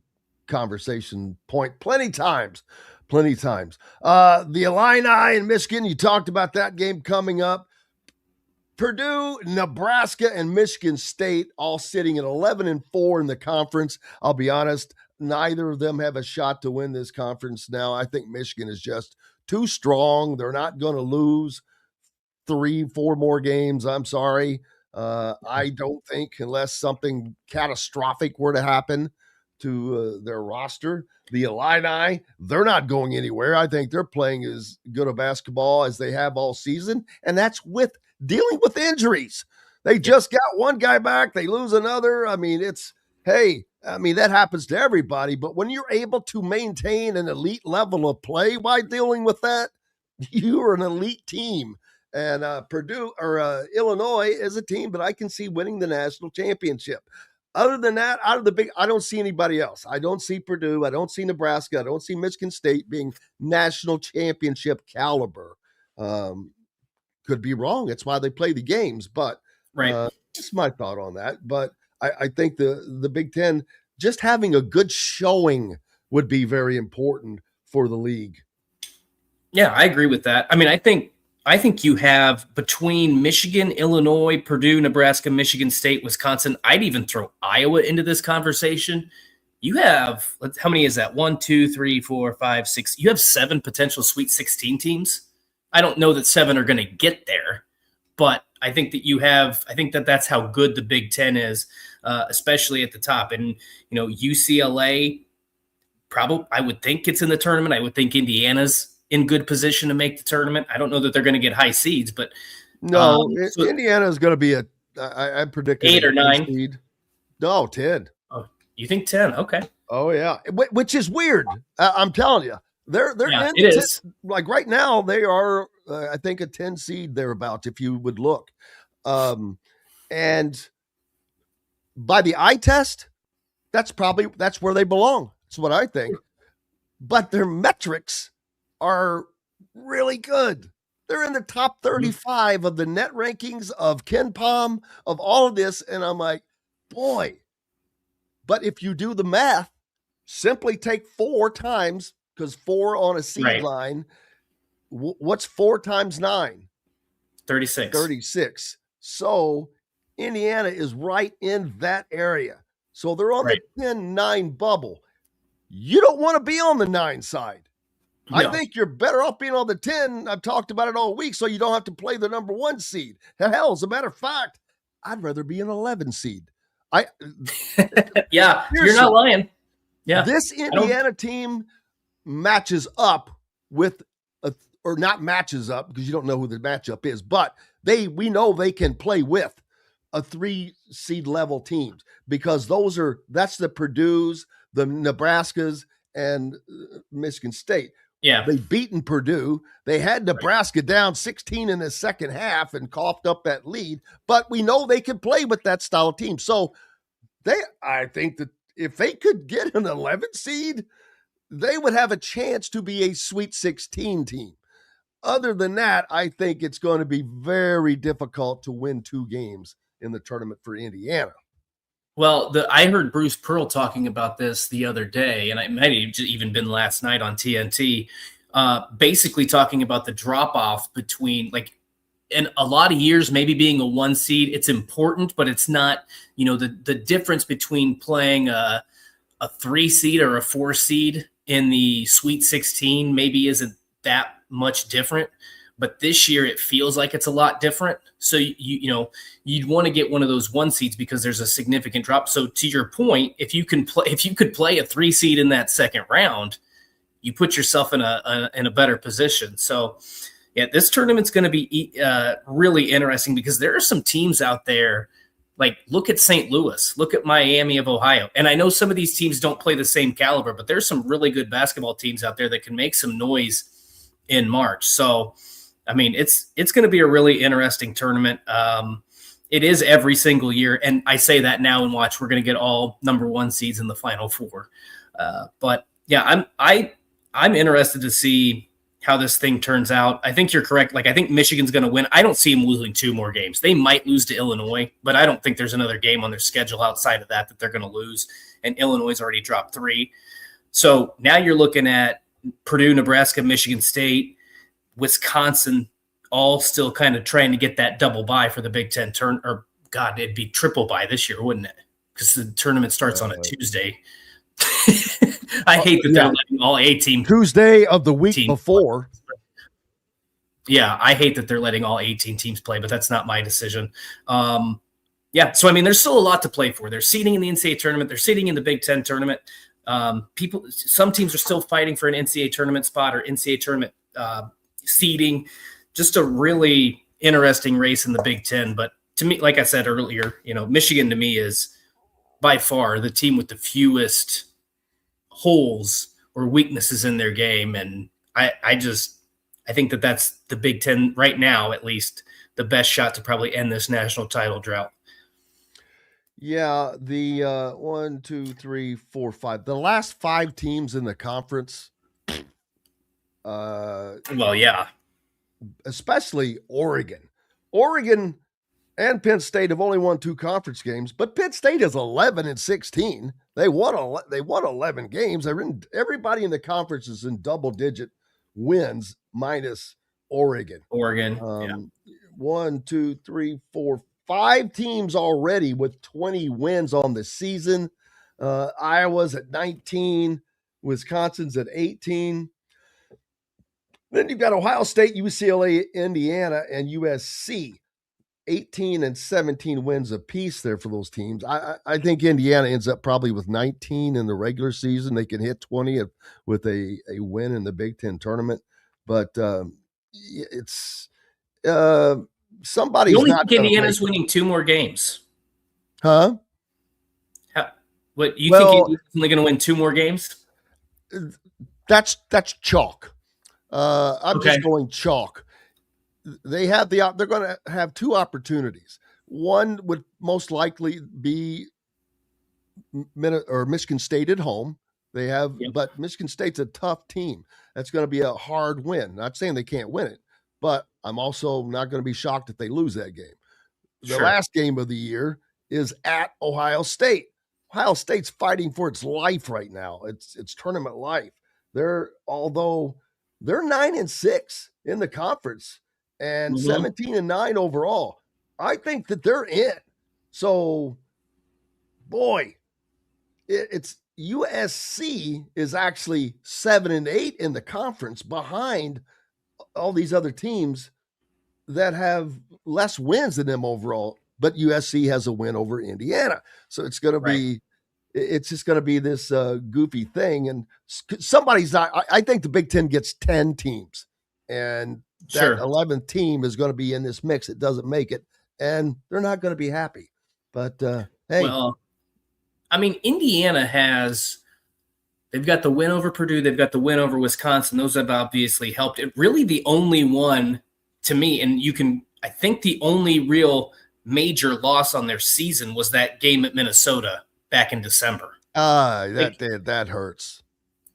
conversation point plenty times. The Illini in Michigan, you talked about that game coming up. Purdue, Nebraska, and Michigan State all sitting at 11-4 in the conference. I'll be honest, neither of them have a shot to win this conference now. I think Michigan is just too strong. They're not going to lose 3-4 more games. I'm sorry. I don't think, unless something catastrophic were to happen to their roster. The Illini, they're not going anywhere. I think they're playing as good a basketball as they have all season, and that's with dealing with injuries. They just got one guy back. They lose another. I mean, that happens to everybody, but when you're able to maintain an elite level of play while dealing with that, you are an elite team. And Purdue or Illinois is a team that I can see winning the national championship. Other than that, out of the big, I don't see anybody else. I don't see Purdue. I don't see Nebraska. I don't see Michigan State being national championship caliber. Could be wrong. That's why they play the games. But that's my thought on that. But I think the Big Ten, just having a good showing would be very important for the league. Yeah, I agree with that. I mean, I think you have between Michigan, Illinois, Purdue, Nebraska, Michigan State, Wisconsin. I'd even throw Iowa into this conversation. You have, how many is that? 1, 2, 3, 4, 5, 6. You have 7 potential Sweet 16 teams. I don't know that 7 are going to get there, but I think that that's how good the Big Ten is, especially at the top. And, UCLA, probably, I would think it's in the tournament. I would think Indiana's in good position to make the tournament. I don't know that they're going to get high seeds, but no, Indiana is going to be I'm predicting 8 or 9 seed. No, 10. Oh, you think 10? Okay. Oh yeah, which is weird. I'm telling you, they're it is. Like right now they are. I think a 10 seed thereabouts, if you would look, and by the eye test, that's where they belong. That's what I think. But their metrics are really good. They're in the top 35 of the net rankings of Ken Palm, of all of this. And I'm like, boy. But if you do the math, simply take 4 times, because 4 on a seed line, what's 4 times 9? 36. 36. So Indiana is right in that area. So they're on the 10-9 bubble. You don't want to be on the 9 side. No. I think you're better off being on the 10. I've talked about it all week, so you don't have to play the number 1 seed. Hell, as a matter of fact, I'd rather be an 11 seed. Yeah, you're not lying. Yeah, this Indiana team matches up with or not matches up, because you don't know who the matchup is, but we know they can play with a 3 seed level teams, because that's the Purdue's, the Nebraskas, and Michigan State. Yeah. They've beaten Purdue. They had Nebraska down 16 in the second half and coughed up that lead, but we know they can play with that style of team. So I think that if they could get an 11 seed, they would have a chance to be a Sweet 16 team. Other than that, I think it's going to be very difficult to win 2 games in the tournament for Indiana. Well, I heard Bruce Pearl talking about this the other day, and it might have even been last night on TNT, basically talking about the drop-off between, in a lot of years, maybe being a 1 seed, it's important, but it's not, the difference between playing a 3 seed or a 4 seed in the Sweet 16 maybe isn't that much different. But this year it feels like it's a lot different. So you'd want to get one of those 1 seeds because there's a significant drop. So to your point, if you could play a 3 seed in that second round, you put yourself in a better position. So yeah, this tournament's going to be really interesting, because there are some teams out there. Like, look at St. Louis, look at Miami of Ohio. And I know some of these teams don't play the same caliber, but there's some really good basketball teams out there that can make some noise in March. So I mean, it's going to be a really interesting tournament. It is every single year, and I say that now, and watch, we're going to get all number 1 seeds in the Final Four. But yeah, I'm interested to see how this thing turns out. I think you're correct. I think Michigan's going to win. I don't see them losing 2 more games. They might lose to Illinois, but I don't think there's another game on their schedule outside of that they're going to lose. And Illinois has already dropped 3. So now you're looking at Purdue, Nebraska, Michigan State, Wisconsin, all still kind of trying to get that double bye for the Big Ten it'd be triple bye this year, wouldn't it? Because the tournament starts on a Tuesday. I hate that they're letting all A-team Tuesday of the week before. Yeah, I hate that they're letting all 18 teams play, but that's not my decision. Yeah, so I mean, there's still a lot to play for. They're seeding in the NCAA tournament. They're seeding in the Big Ten tournament. Some teams are still fighting for an NCAA tournament spot or NCAA tournament seeding. Just a really interesting race in the Big Ten. But to me, like I said earlier, Michigan to me is by far the team with the fewest holes or weaknesses in their game. And I think that's the Big Ten right now, at least, the best shot to probably end this national title drought. Yeah, the 1, 2, 3, 4, 5. The last 5 teams in the conference. Well, yeah. Especially Oregon. Oregon and Penn State have only won 2 conference games, but Penn State is 11-16. They won 11 games. Everybody in the conference is in double-digit wins, minus Oregon. Yeah. 1, 2, 3, 4, 5 teams already with 20 wins on the season. Iowa's at 19. Wisconsin's at 18. Then you've got Ohio State, UCLA, Indiana, and USC. 18 and 17 wins apiece there for those teams. I think Indiana ends up probably with 19 in the regular season. They can hit 20 with a win in the Big Ten tournament. But it's somebody's you only not think Indiana's winning 2 more games. Huh? What you think Indiana's only going to win 2 more games? That's chalk. I'm just going chalk. They're going to have 2 opportunities. One would most likely be Michigan State at home. They have, but Michigan State's a tough team. That's going to be a hard win. Not saying they can't win it, but I'm also not going to be shocked if they lose that game. The last game of the year is at Ohio State. Ohio State's fighting for its life right now. It's tournament life. Although they're 9-6 in the conference and 17-9 overall. I think that they're in. So, boy, it's USC is actually 7-8 in the conference behind all these other teams that have less wins than them overall. But USC has a win over Indiana. So it's going to be, it's just going to be this goofy thing. And somebody's not, I think the Big Ten gets 10 teams. And that 11th team is going to be in this mix. It doesn't make it. And they're not going to be happy. But hey. Well, I mean, Indiana they've got the win over Purdue. They've got the win over Wisconsin. Those have obviously helped. It really the only one to me, and I think the only real major loss on their season was that game at Minnesota back in December. That hurts.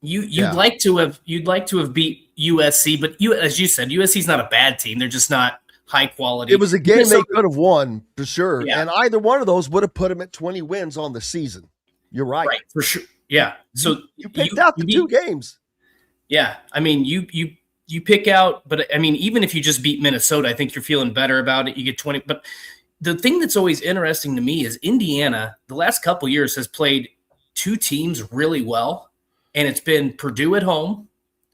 You'd like to have beat USC, but as you said, USC's not a bad team. They're just not high quality. It was a game they could have won for sure. Yeah. And either one of those would have put them at 20 wins on the season. You're right. Right, for sure. Yeah. So you picked out the 2 games. Yeah. I mean, you pick out, but I mean, even if you just beat Minnesota, I think you're feeling better about it. You get 20. But the thing that's always interesting to me is Indiana, the last couple years, has played 2 teams really well. And it's been Purdue at home.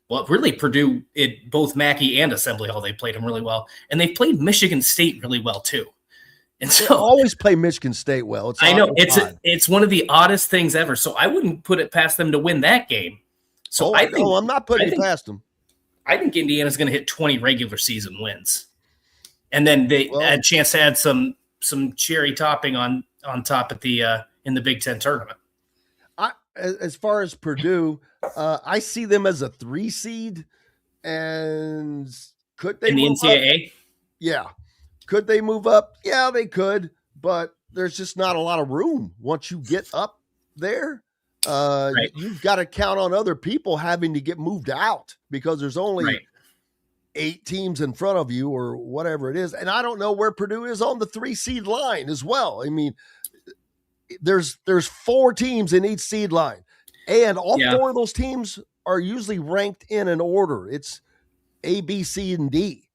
Well, really, Purdue, both Mackey and Assembly Hall, they played them really well. And they've played Michigan State really well, too. And so they always play Michigan State well. I know. It's one of the oddest things ever. So I wouldn't put it past them to win that game. So I'm not putting it past them. I think Indiana's going to hit 20 regular season wins. And then they had a chance to add some cherry topping on top at in the Big Ten tournament. As far as Purdue, I see them as a 3 seed, and could they in the NCAA? Up? Yeah, could they move up? Yeah, they could, but there's just not a lot of room once you get up there. You've got to count on other people having to get moved out because there's only 8 teams in front of you or whatever it is, and I don't know where Purdue is on the 3 seed line as well. I mean, there's 4 teams in each seed line, and all 4 of those teams are usually ranked in an order. It's A, B, C, and D.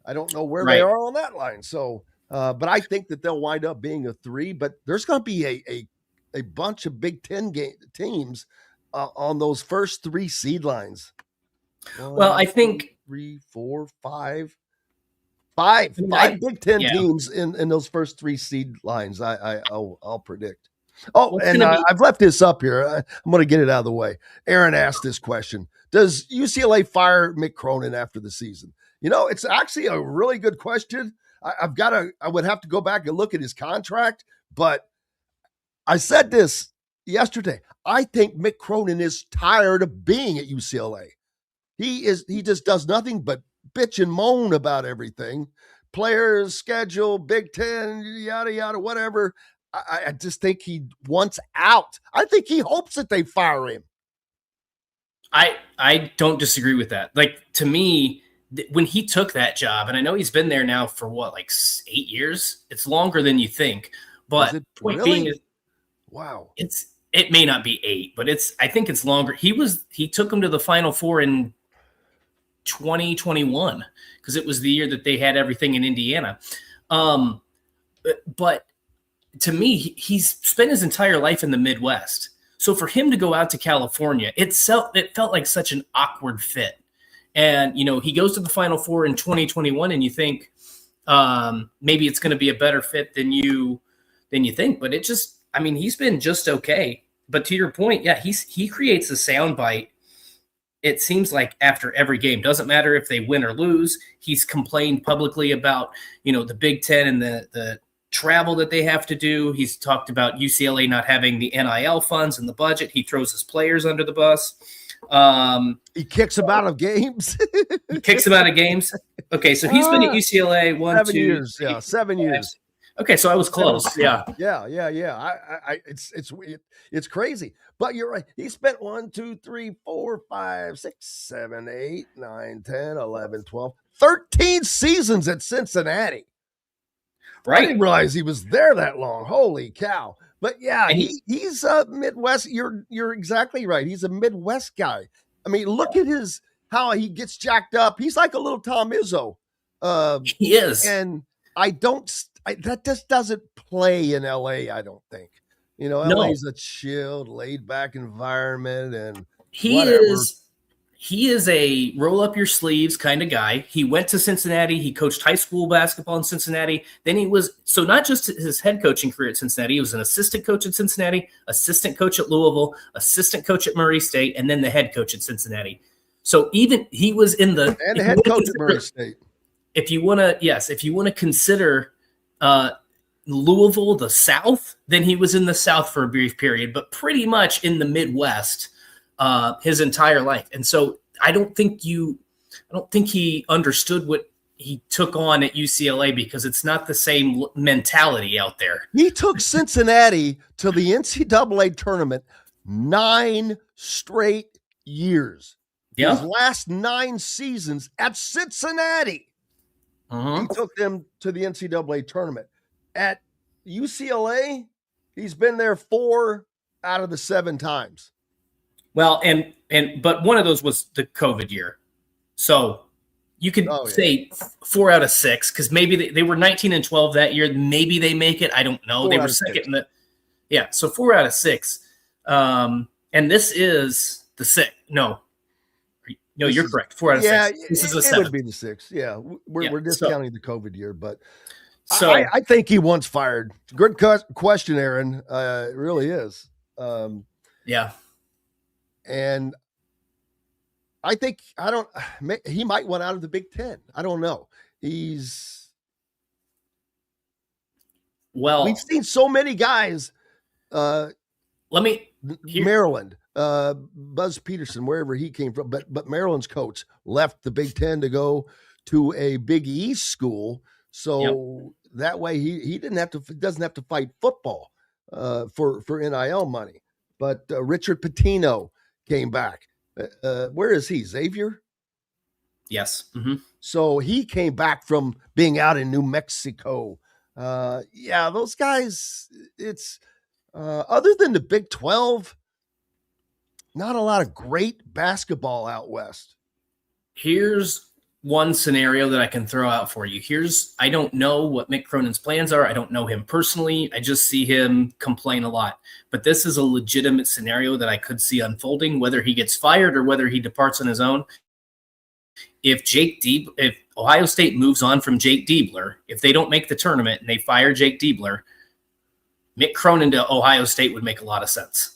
I don't know where they are on that line. So, but I think that they'll wind up being a 3. But there's going to be a bunch of Big Ten teams on those first 3 seed lines. Well, I think 3, 4, 5. 5 Big Ten teams in those first 3 seed lines. I'll predict. Oh, and I've left this up here. I'm going to get it out of the way. Aaron asked this question: does UCLA fire Mick Cronin after the season? You know, it's actually a really good question. I would have to go back and look at his contract, but I said this yesterday. I think Mick Cronin is tired of being at UCLA. He just does nothing but bitch and moan about everything. Players, schedule, Big Ten, yada, yada, whatever. I just think he wants out. I think he hopes that they fire him. I don't disagree with that. Like, to me, when he took that job, and I know he's been there now for 8 years? It's longer than you think. But point being is, wow. It may not be 8, but I think it's longer. He took him to the Final Four in 2021 because it was the year that they had everything in Indiana. But to me, he's spent his entire life in the Midwest. So for him to go out to California, it felt like such an awkward fit. And, he goes to the Final Four in 2021 and you think, maybe it's going to be a better fit than you think. But he's been just okay. But to your point, yeah, he creates a soundbite. It seems like after every game, doesn't matter if they win or lose. He's complained publicly about, the Big Ten and the travel that they have to do. He's talked about UCLA not having the NIL funds in the budget. He throws his players under the bus. He kicks them out of games. Okay, so he's been at UCLA 7 years. Yeah, 7 years. Okay, so I was close. Yeah. It's crazy. But you're right. He spent 1, 2, 3, 4, 5, 6, 7, 8, 9, 10, 11, 12, 13 seasons at Cincinnati. Right. I didn't realize he was there that long. Holy cow. But yeah, he's a Midwest. You're exactly right. He's a Midwest guy. I mean, look at how he gets jacked up. He's like a little Tom Izzo. He is. And that just doesn't play in LA, I don't think. LA's a chilled, laid back environment, and he is a roll up your sleeves kind of guy. He went to Cincinnati. He coached high school basketball in Cincinnati. Then he was not just his head coaching career at Cincinnati. He was an assistant coach at Cincinnati, assistant coach at Louisville, assistant coach at Murray State, and then the head coach at Cincinnati. So even he was in the head coach at Murray State. If you want to consider Louisville the South, then he was in the South for a brief period, but pretty much in the Midwest his entire life. And so I don't think he understood what he took on at UCLA, because it's not the same mentality out there. He took Cincinnati to the NCAA tournament 9 straight years. Yeah. His last 9 seasons at Cincinnati. He took them to the NCAA tournament. At UCLA, he's been there 4 out of the 7 times. Well, but one of those was the COVID year. So you could say 4 out of 6, because maybe they were 19-12 that year. Maybe they make it. I don't know. They were second in so 4 out of 6. And this is the 6th. No, you're correct. 4 out of 6. This is the 7th. It would be the 6th. Yeah, we're discounting the COVID year, but so I think he wants fired. Good question, Aaron. It really is. Yeah. And I think he might want out of the Big Ten. I don't know. We've seen so many guys. Maryland, Buzz Peterson, wherever he came from, but Maryland's coach left the Big Ten to go to a Big East school. So that way he doesn't have to fight football for NIL money. But Richard Pitino came back. Where is he? Xavier? Yes. Mm-hmm. So he came back from being out in New Mexico. Those guys, it's other than the Big 12, not a lot of great basketball out west. Here's one scenario that I can throw out for you. I don't know what Mick Cronin's plans are. I don't know him personally. I just see him complain a lot. But this is a legitimate scenario that I could see unfolding, whether he gets fired or whether he departs on his own. If Ohio State moves on from Jake Diebler, if they don't make the tournament and they fire Jake Diebler, Mick Cronin to Ohio State would make a lot of sense.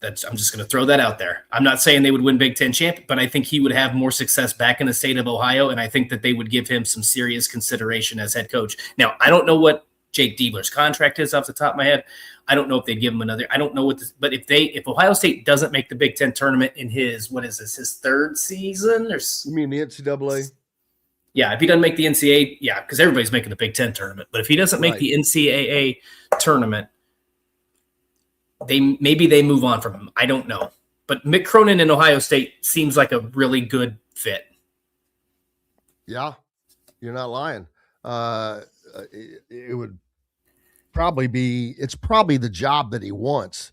I'm just going to throw that out there. I'm not saying they would win Big Ten champion, but I think he would have more success back in the state of Ohio, and I think that they would give him some serious consideration as head coach. Now, I don't know what Jake Diebler's contract is off the top of my head. I don't know if they'd give him another. I don't know but if Ohio State doesn't make the Big Ten tournament in his 3rd season? You mean the NCAA? Yeah, if he doesn't make the NCAA, because everybody's making the Big Ten tournament. But if he doesn't make the NCAA tournament, maybe they move on from him. I don't know. But Mick Cronin in Ohio State seems like a really good fit. Yeah, you're not lying. It would probably it's probably the job that he wants.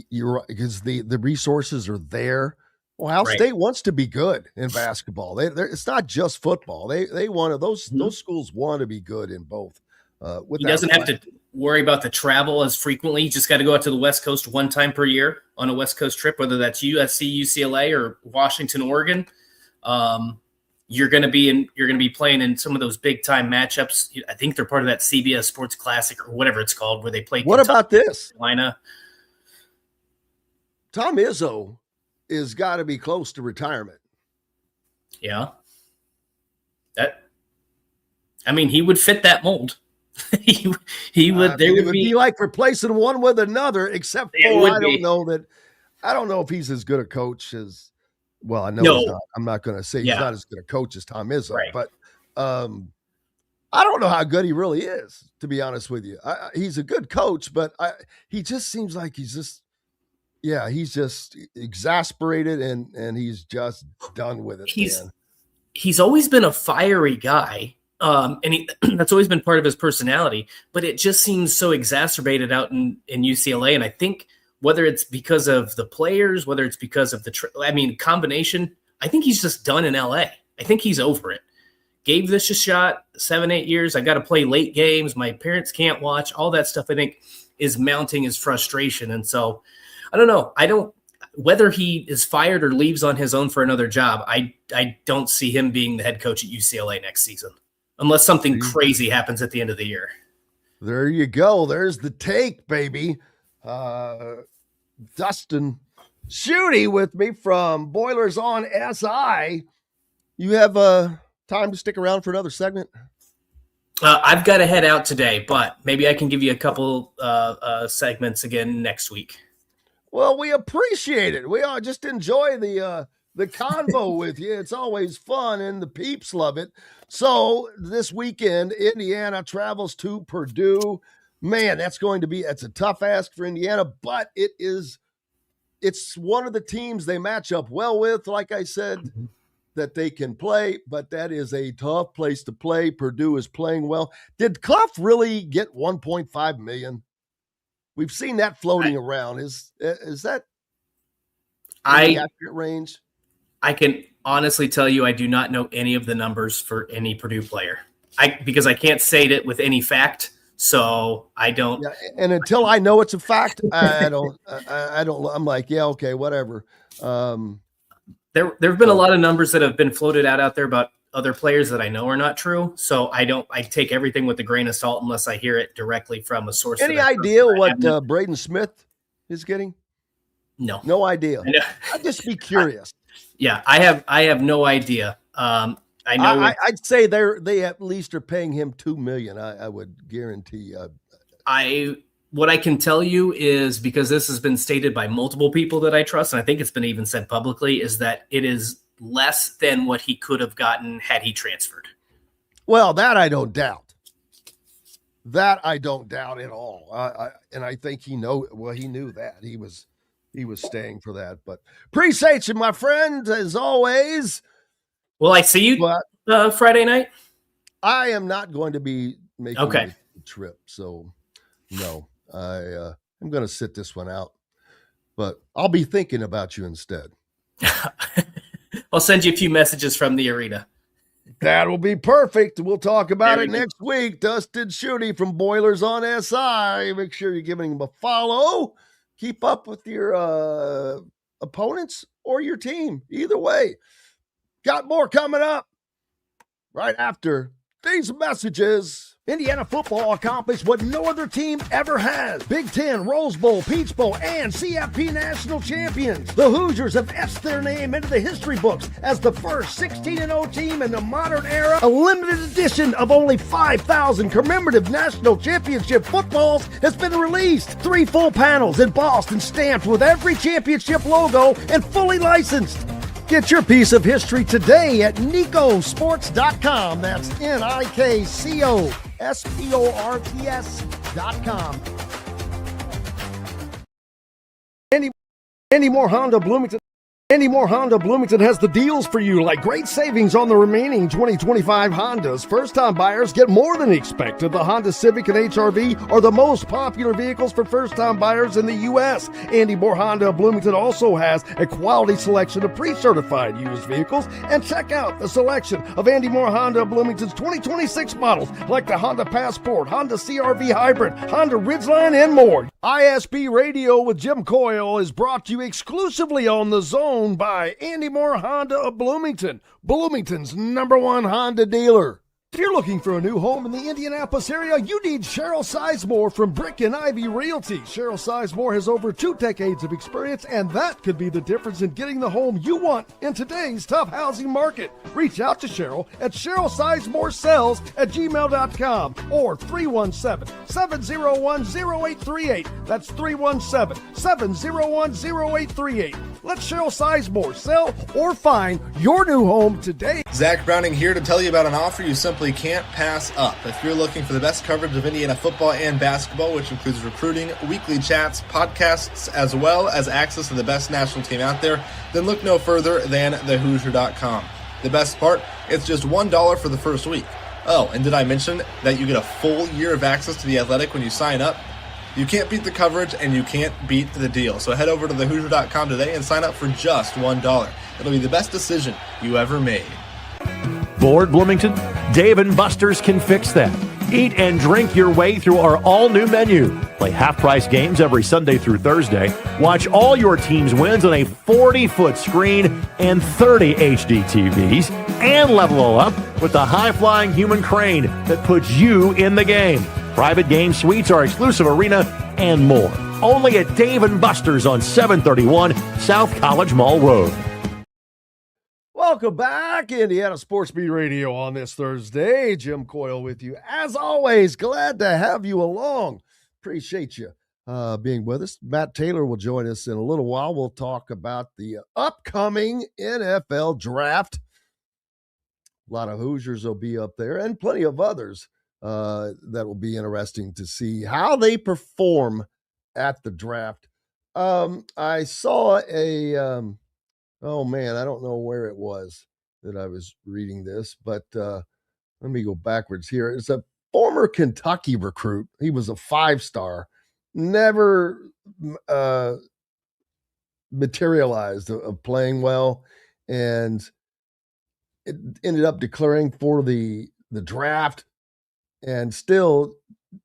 You're right, because the resources are there. Ohio State wants to be good in basketball. It's not just football. They want to, those schools want to be good in both. He doesn't have to worry about the travel as frequently. He just got to go out to the West Coast one time per year on a West Coast trip, whether that's USC, UCLA, or Washington, Oregon. you're going to be playing in some of those big time matchups. I think they're part of that CBS Sports Classic or whatever it's called, where they play. What Kentucky, about this? Carolina. Tom Izzo is got to be close to retirement. Yeah. He would fit that mold. he would. It would be like replacing one with another, except for I don't know if he's as good a coach as. Well, I know he's not. I'm not going to say he's not as good a coach as Tom Izzo, but I don't know how good he really is, to be honest with you. He's a good coach, but he just seems like he's just exasperated and he's just done with it. He's always been a fiery guy. And that's always been part of his personality, but it just seems so exacerbated out in UCLA. And I think whether it's because of the players, whether it's because of combination, I think he's just done in LA. I think he's over it. Gave this a shot, 7-8 years. I got to play late games. My parents can't watch. All that stuff, I think, is mounting his frustration. And so I don't know. Whether he is fired or leaves on his own for another job, I don't see him being the head coach at UCLA next season, unless something crazy happens at the end of the year. There you go. There's the take, baby. Dustin Schutte with me from Boilers on SI. You have time to stick around for another segment? I've got to head out today, but maybe I can give you a couple segments again next week. Well, we appreciate it. We all just enjoy the convo with you. It's always fun, and the peeps love it. So this weekend, Indiana travels to Purdue. Man, that's a tough ask for Indiana, but it's one of the teams they match up well with, like I said, that they can play, but that is a tough place to play. Purdue is playing well. Did Clough really get $1.5 million? We've seen that floating around. Is that in the accurate range? I can honestly tell you I do not know any of the numbers for any Purdue player. Because I can't say it with any fact. So I don't. Yeah, and until I know it's a fact, I don't. I'm like, yeah, okay, whatever. There have been a lot of numbers that have been floated out there about other players that I know are not true. So I take everything with a grain of salt unless I hear it directly from a source. Any idea what Braden Smith is getting? No idea. I'd just be curious. Yeah, I have no idea. I know. I'd say they at least are paying him $2 million. I would guarantee. What I can tell you is, because this has been stated by multiple people that I trust, and I think it's been even said publicly, is that it is less than what he could have gotten had he transferred. Well, that I don't doubt. That I don't doubt at all. And I think he knew that he was staying for that. But appreciate you, my friend, as always. Will I see you Friday night? I am not going to be making the trip, so no. I'm going to sit this one out, but I'll be thinking about you instead. I'll send you a few messages from the arena. That'll be perfect. We'll talk about it next week. Dustin Schutte from Boilers on SI. Make sure you're giving him a follow. Keep up with your opponents or your team. Either way. Got more coming up right after these messages. Indiana football accomplished what no other team ever has. Big Ten, Rose Bowl, Peach Bowl, and CFP national champions. The Hoosiers have etched their name into the history books as the first 16-0 team in the modern era. A limited edition of only 5,000 commemorative national championship footballs has been released. 3 full panels embossed and stamped with every championship logo and fully licensed. Get your piece of history today at NICOsports.com. That's NIKCOSPORTS.com. Any more Honda Bloomington has the deals for you, like great savings on the remaining 2025 Hondas. First-time buyers get more than expected. The Honda Civic and HR-V are the most popular vehicles for first-time buyers in the U.S. Andy Moore Honda of Bloomington also has a quality selection of pre-certified used vehicles. And check out the selection of Andy Moore Honda of Bloomington's 2026 models, like the Honda Passport, Honda CR-V Hybrid, Honda Ridgeline, and more. ISB Radio with Jim Coyle is brought to you exclusively on The Zone shown by Andy Moore Honda of Bloomington, Bloomington's #1 Honda dealer. If you're looking for a new home in the Indianapolis area, you need Cheryl Sizemore from Brick and Ivy Realty. Cheryl Sizemore has over 2 decades of experience, and that could be the difference in getting the home you want in today's tough housing market. Reach out to Cheryl at CherylSizemore@gmail.com or 317-701-0838. That's 317-701-0838. Let Cheryl Sizemore sell or find your new home today. Zach Browning here to tell you about an offer you simply can't pass up. If you're looking for the best coverage of Indiana football and basketball, which includes recruiting, weekly chats, podcasts, as well as access to the best national team out there, then look no further than thehoosier.com. The best part, it's just $1 for the first week. Oh, and did I mention that you get a full year of access to The Athletic when you sign up? You can't beat the coverage, and you can't beat the deal. So head over to thehoosier.com today and sign up for just $1. It'll be the best decision you ever made. Bored, Bloomington? Dave and Buster's can fix that. Eat and drink your way through our all-new menu. Play half-price games every Sunday through Thursday. Watch all your team's wins on a 40-foot screen and 30 HD TVs. And level all up with the high-flying human crane that puts you in the game. Private game suites, our exclusive arena, and more. Only at Dave & Buster's on 731 South College Mall Road. Welcome back, Indiana Sports Beat Radio on this Thursday. Jim Coyle with you. As always, glad to have you along. Appreciate you being with us. Matt Talor will join us in a little while. We'll talk about the upcoming NFL draft. A lot of Hoosiers will be up there and plenty of others that will be interesting to see how they perform at the draft. I saw a... oh, man, I don't know where it was that I was reading this, but let me go backwards here. It's a former Kentucky recruit. He was a 5-star, never materialized of playing well, and it ended up declaring for the draft and still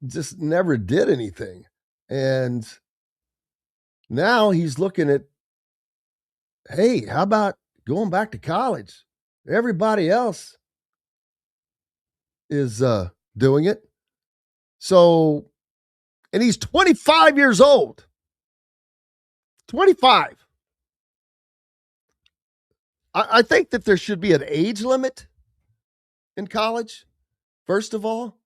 just never did anything. And now he's looking at, hey, how about going back to college? Everybody else is doing it. So, and he's 25 years old. 25. I think that there should be an age limit in college, first of all.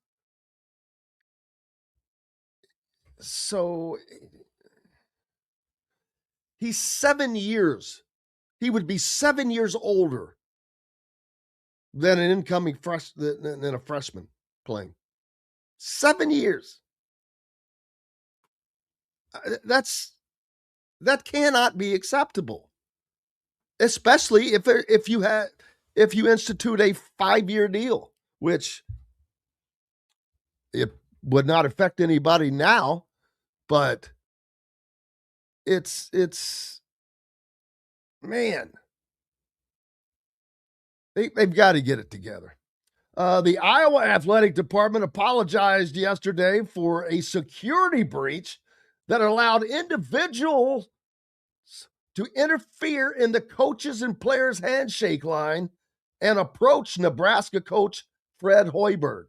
So, he's 7 years. He would be 7 years older than an incoming than a freshman playing. 7 years. That cannot be acceptable, especially if you institute a 5-year deal, which it would not affect anybody now, but it's man, they've got to get it together. The Iowa Athletic Department apologized yesterday for a security breach that allowed individuals to interfere in the coaches and players' handshake line and approach Nebraska coach Fred Hoiberg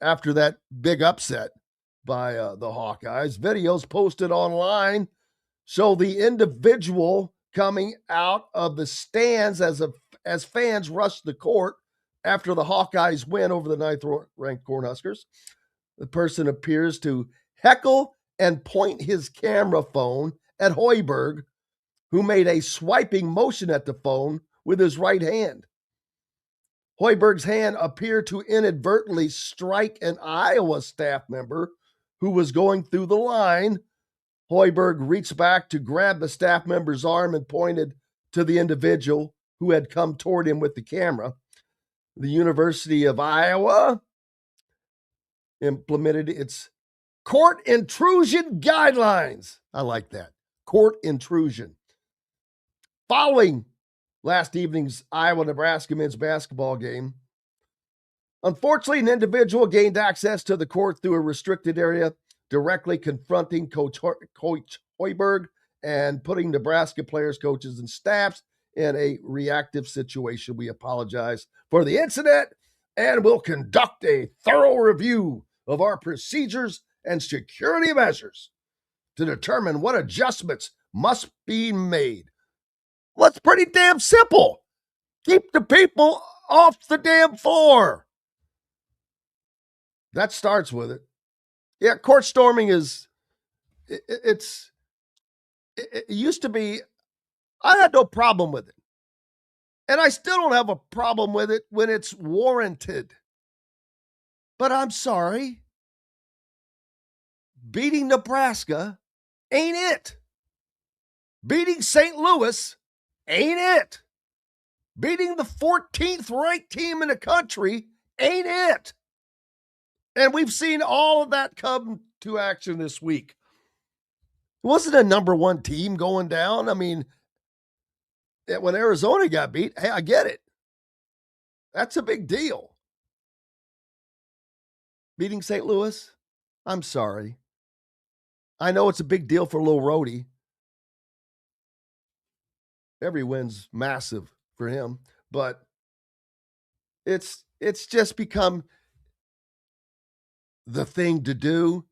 after that big upset by the Hawkeyes. Videos posted online show the individual coming out of the stands as fans rushed the court after the Hawkeyes win over the 9th-ranked Cornhuskers. The person appears to heckle and point his camera phone at Hoiberg, who made a swiping motion at the phone with his right hand. Hoiberg's hand appeared to inadvertently strike an Iowa staff member who was going through the line. Hoiberg reached back to grab the staff member's arm and pointed to the individual who had come toward him with the camera. The University of Iowa implemented its court intrusion guidelines. I like that. Court intrusion. Following last evening's Iowa-Nebraska men's basketball game, unfortunately, an individual gained access to the court through a restricted area, directly confronting Coach Hoiberg and putting Nebraska players, coaches, and staffs in a reactive situation. We apologize for the incident and will conduct a thorough review of our procedures and security measures to determine what adjustments must be made. Well, it's pretty damn simple. Keep the people off the damn floor. That starts with it. Yeah, court storming is, it used to be, I had no problem with it. And I still don't have a problem with it when it's warranted. But I'm sorry. Beating Nebraska ain't it. Beating St. Louis ain't it. Beating the 14th ranked team in the country ain't it. And we've seen all of that come to action this week. It wasn't a number one team going down. I mean, when Arizona got beat, hey, I get it. That's a big deal. Beating St. Louis, I'm sorry. I know it's a big deal for Lil Rhodey. Every win's massive for him, but it's just become the thing to do,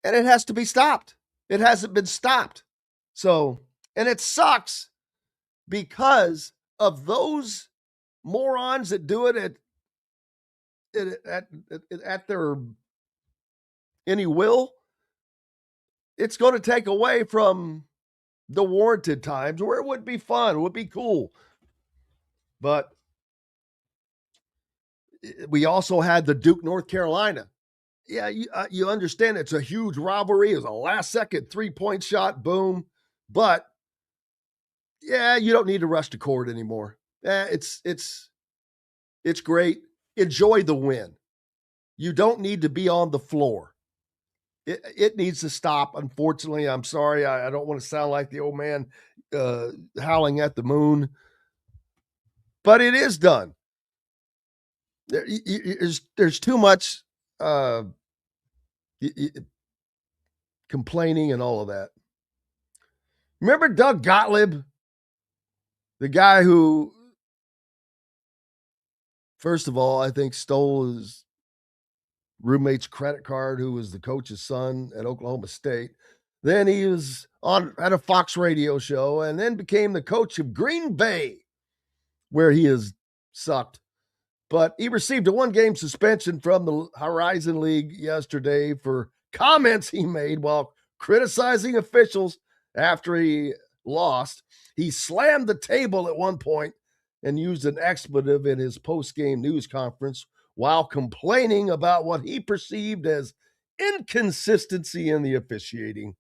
and it has to be stopped. It hasn't been stopped. So, and it sucks because of those morons that do it at their any will. It's going to take away from the warranted times where it would be fun, it would be cool. But we also had the Duke, North Carolina. Yeah, you understand it's a huge rivalry. It was a last-second three-point shot, boom. But, yeah, you don't need to rush to court anymore. It's great. Enjoy the win. You don't need to be on the floor. It needs to stop. Unfortunately, I'm sorry. I don't want to sound like the old man howling at the moon. But it is done. There's too much complaining and all of that. Remember Doug Gottlieb? The guy who, first of all, I think stole his roommate's credit card, who was the coach's son at Oklahoma State. Then he was at a Fox radio show and then became the coach of Green Bay, where he has sucked. But he received a one-game suspension from the Horizon League yesterday for comments he made while criticizing officials after he lost. He slammed the table at one point and used an expletive in his post-game news conference while complaining about what he perceived as inconsistency in the officiating.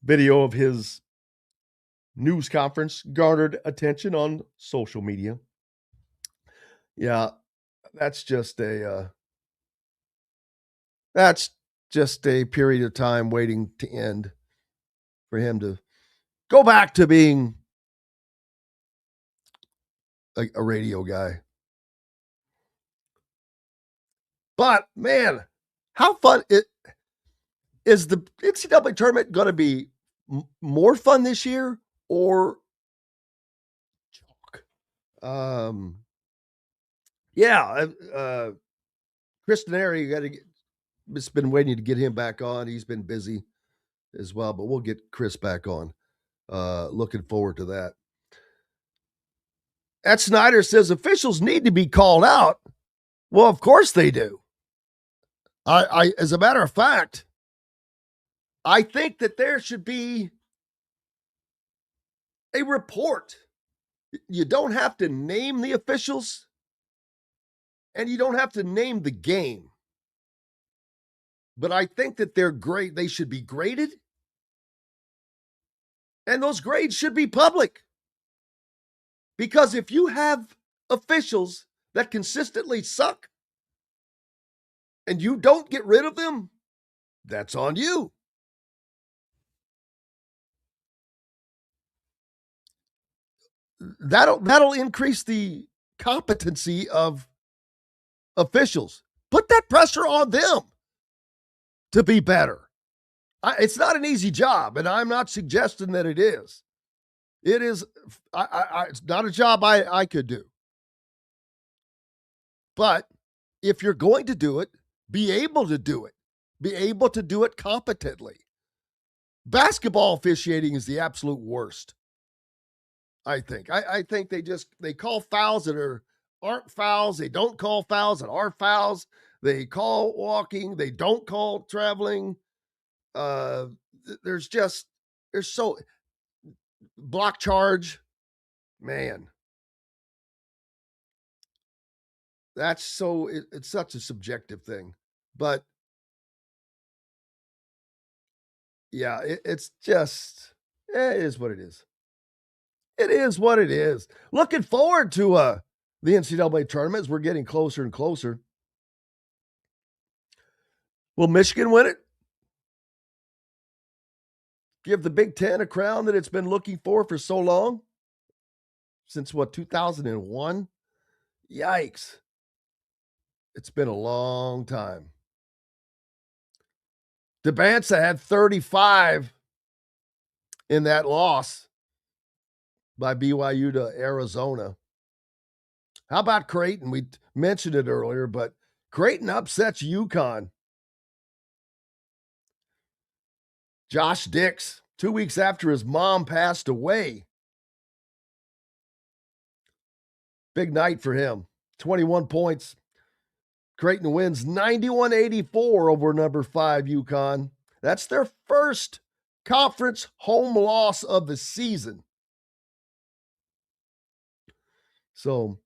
Video of his news conference garnered attention on social media. Yeah, that's just a period of time waiting to end for him to go back to being a radio guy. But man, how fun is the NCAA tournament going to be more fun this year or chalk? Chris Denary, it's been waiting to get him back on. He's been busy as well, but we'll get Chris back on. Looking forward to that. Ed Snyder says officials need to be called out. Well, of course they do. I as a matter of fact, I think that there should be a report. You don't have to name the officials, and you don't have to name the game. But I think that they're great. They should be graded, and those grades should be public. Because if you have officials that consistently suck and you don't get rid of them, that's on you. That'll increase the competency of officials. Put that pressure on them to be better. It's not an easy job, and I'm not suggesting that it is. It is. It's not a job I could do. But if you're going to do it, be able to do it. Be able to do it competently. Basketball officiating is the absolute worst, I think. I think they call fouls that aren't fouls. They don't call fouls that are fouls. They call walking. They don't call traveling. There's so block charge. Man. That's it's such a subjective thing. But yeah, it's just, it is what it is. It is what it is. Looking forward to the NCAA tournament as we're getting closer and closer. Will Michigan win it? Give the Big Ten a crown that it's been looking for so long? Since 2001? Yikes. It's been a long time. DeBansa had 35 in that loss by BYU to Arizona. How about Creighton? We mentioned it earlier, but Creighton upsets UConn. Josh Dix, 2 weeks after his mom passed away. Big night for him. 21 points. Creighton wins 91-84 over number 5 UConn. That's their first conference home loss of the season. So,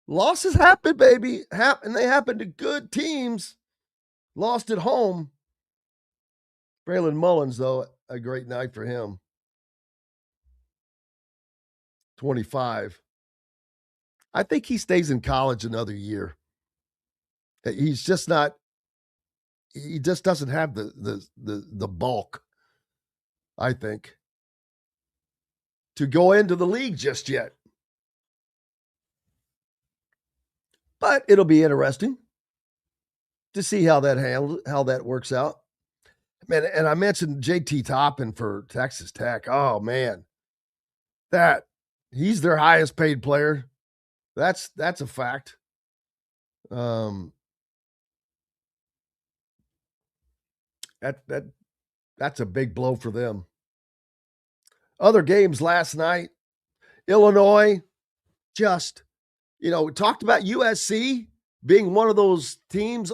losses happen, baby. And they happen to good teams. Lost at home. Braylon Mullins, though, a great night for him. 25. I think he stays in college another year. He's just not, he just doesn't have the bulk, I think, to go into the league just yet. But it'll be interesting to see how that works out. Man, and I mentioned JT Toppin for Texas Tech. Oh man, he's their highest paid player. That's a fact. That's a big blow for them. Other games last night, Illinois, we talked about USC being one of those teams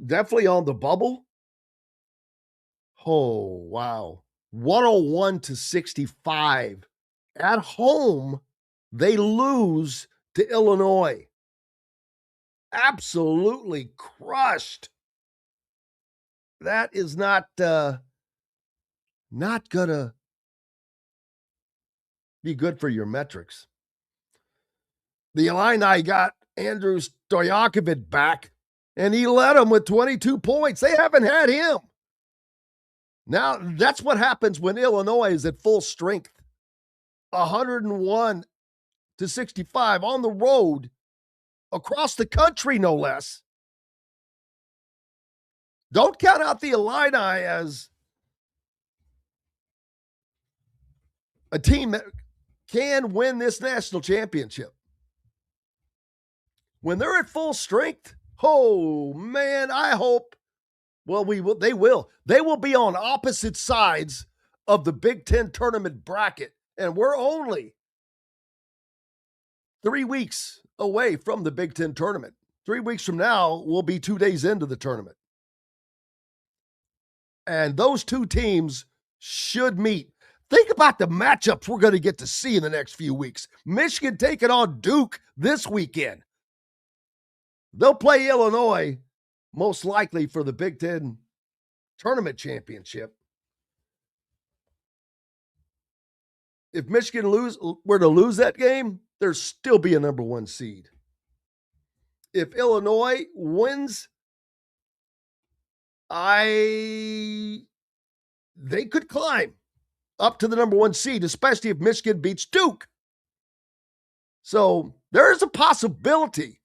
definitely on the bubble. Oh, wow. 101-65. At home, they lose to Illinois. Absolutely crushed. That is not gonna be good for your metrics. The Illini got Andrew Stojakovic back, and he led them with 22 points. They haven't had him. Now, that's what happens when Illinois is at full strength. 101-65 on the road, across the country, no less. Don't count out the Illini as a team that can win this national championship. When they're at full strength, oh man, I hope. Well, they will. They will be on opposite sides of the Big Ten tournament bracket, and we're only 3 weeks away from the Big Ten tournament. 3 weeks from now, we'll be 2 days into the tournament. And those two teams should meet. Think about the matchups we're going to get to see in the next few weeks. Michigan taking on Duke this weekend. They'll play Illinois most likely for the Big Ten tournament championship. If Michigan were to lose that game, there'd still be a number 1 seed. If Illinois wins, they could climb up to the number 1 seed, especially if Michigan beats Duke. So there is a possibility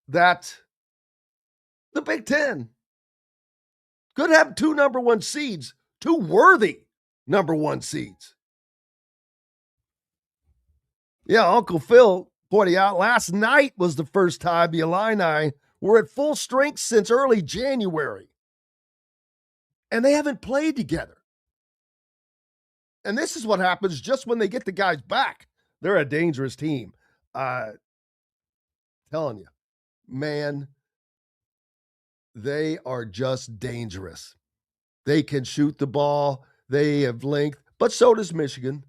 that the Big Ten. Could have 2 number 1 seeds, 2 worthy number 1 seeds. Yeah, Uncle Phil pointing out last night was the first time the Illini were at full strength since early January. And they haven't played together. And this is what happens just when they get the guys back. They're a dangerous team. Telling you, man, they are just dangerous. They can shoot the ball. They have length, but so does Michigan.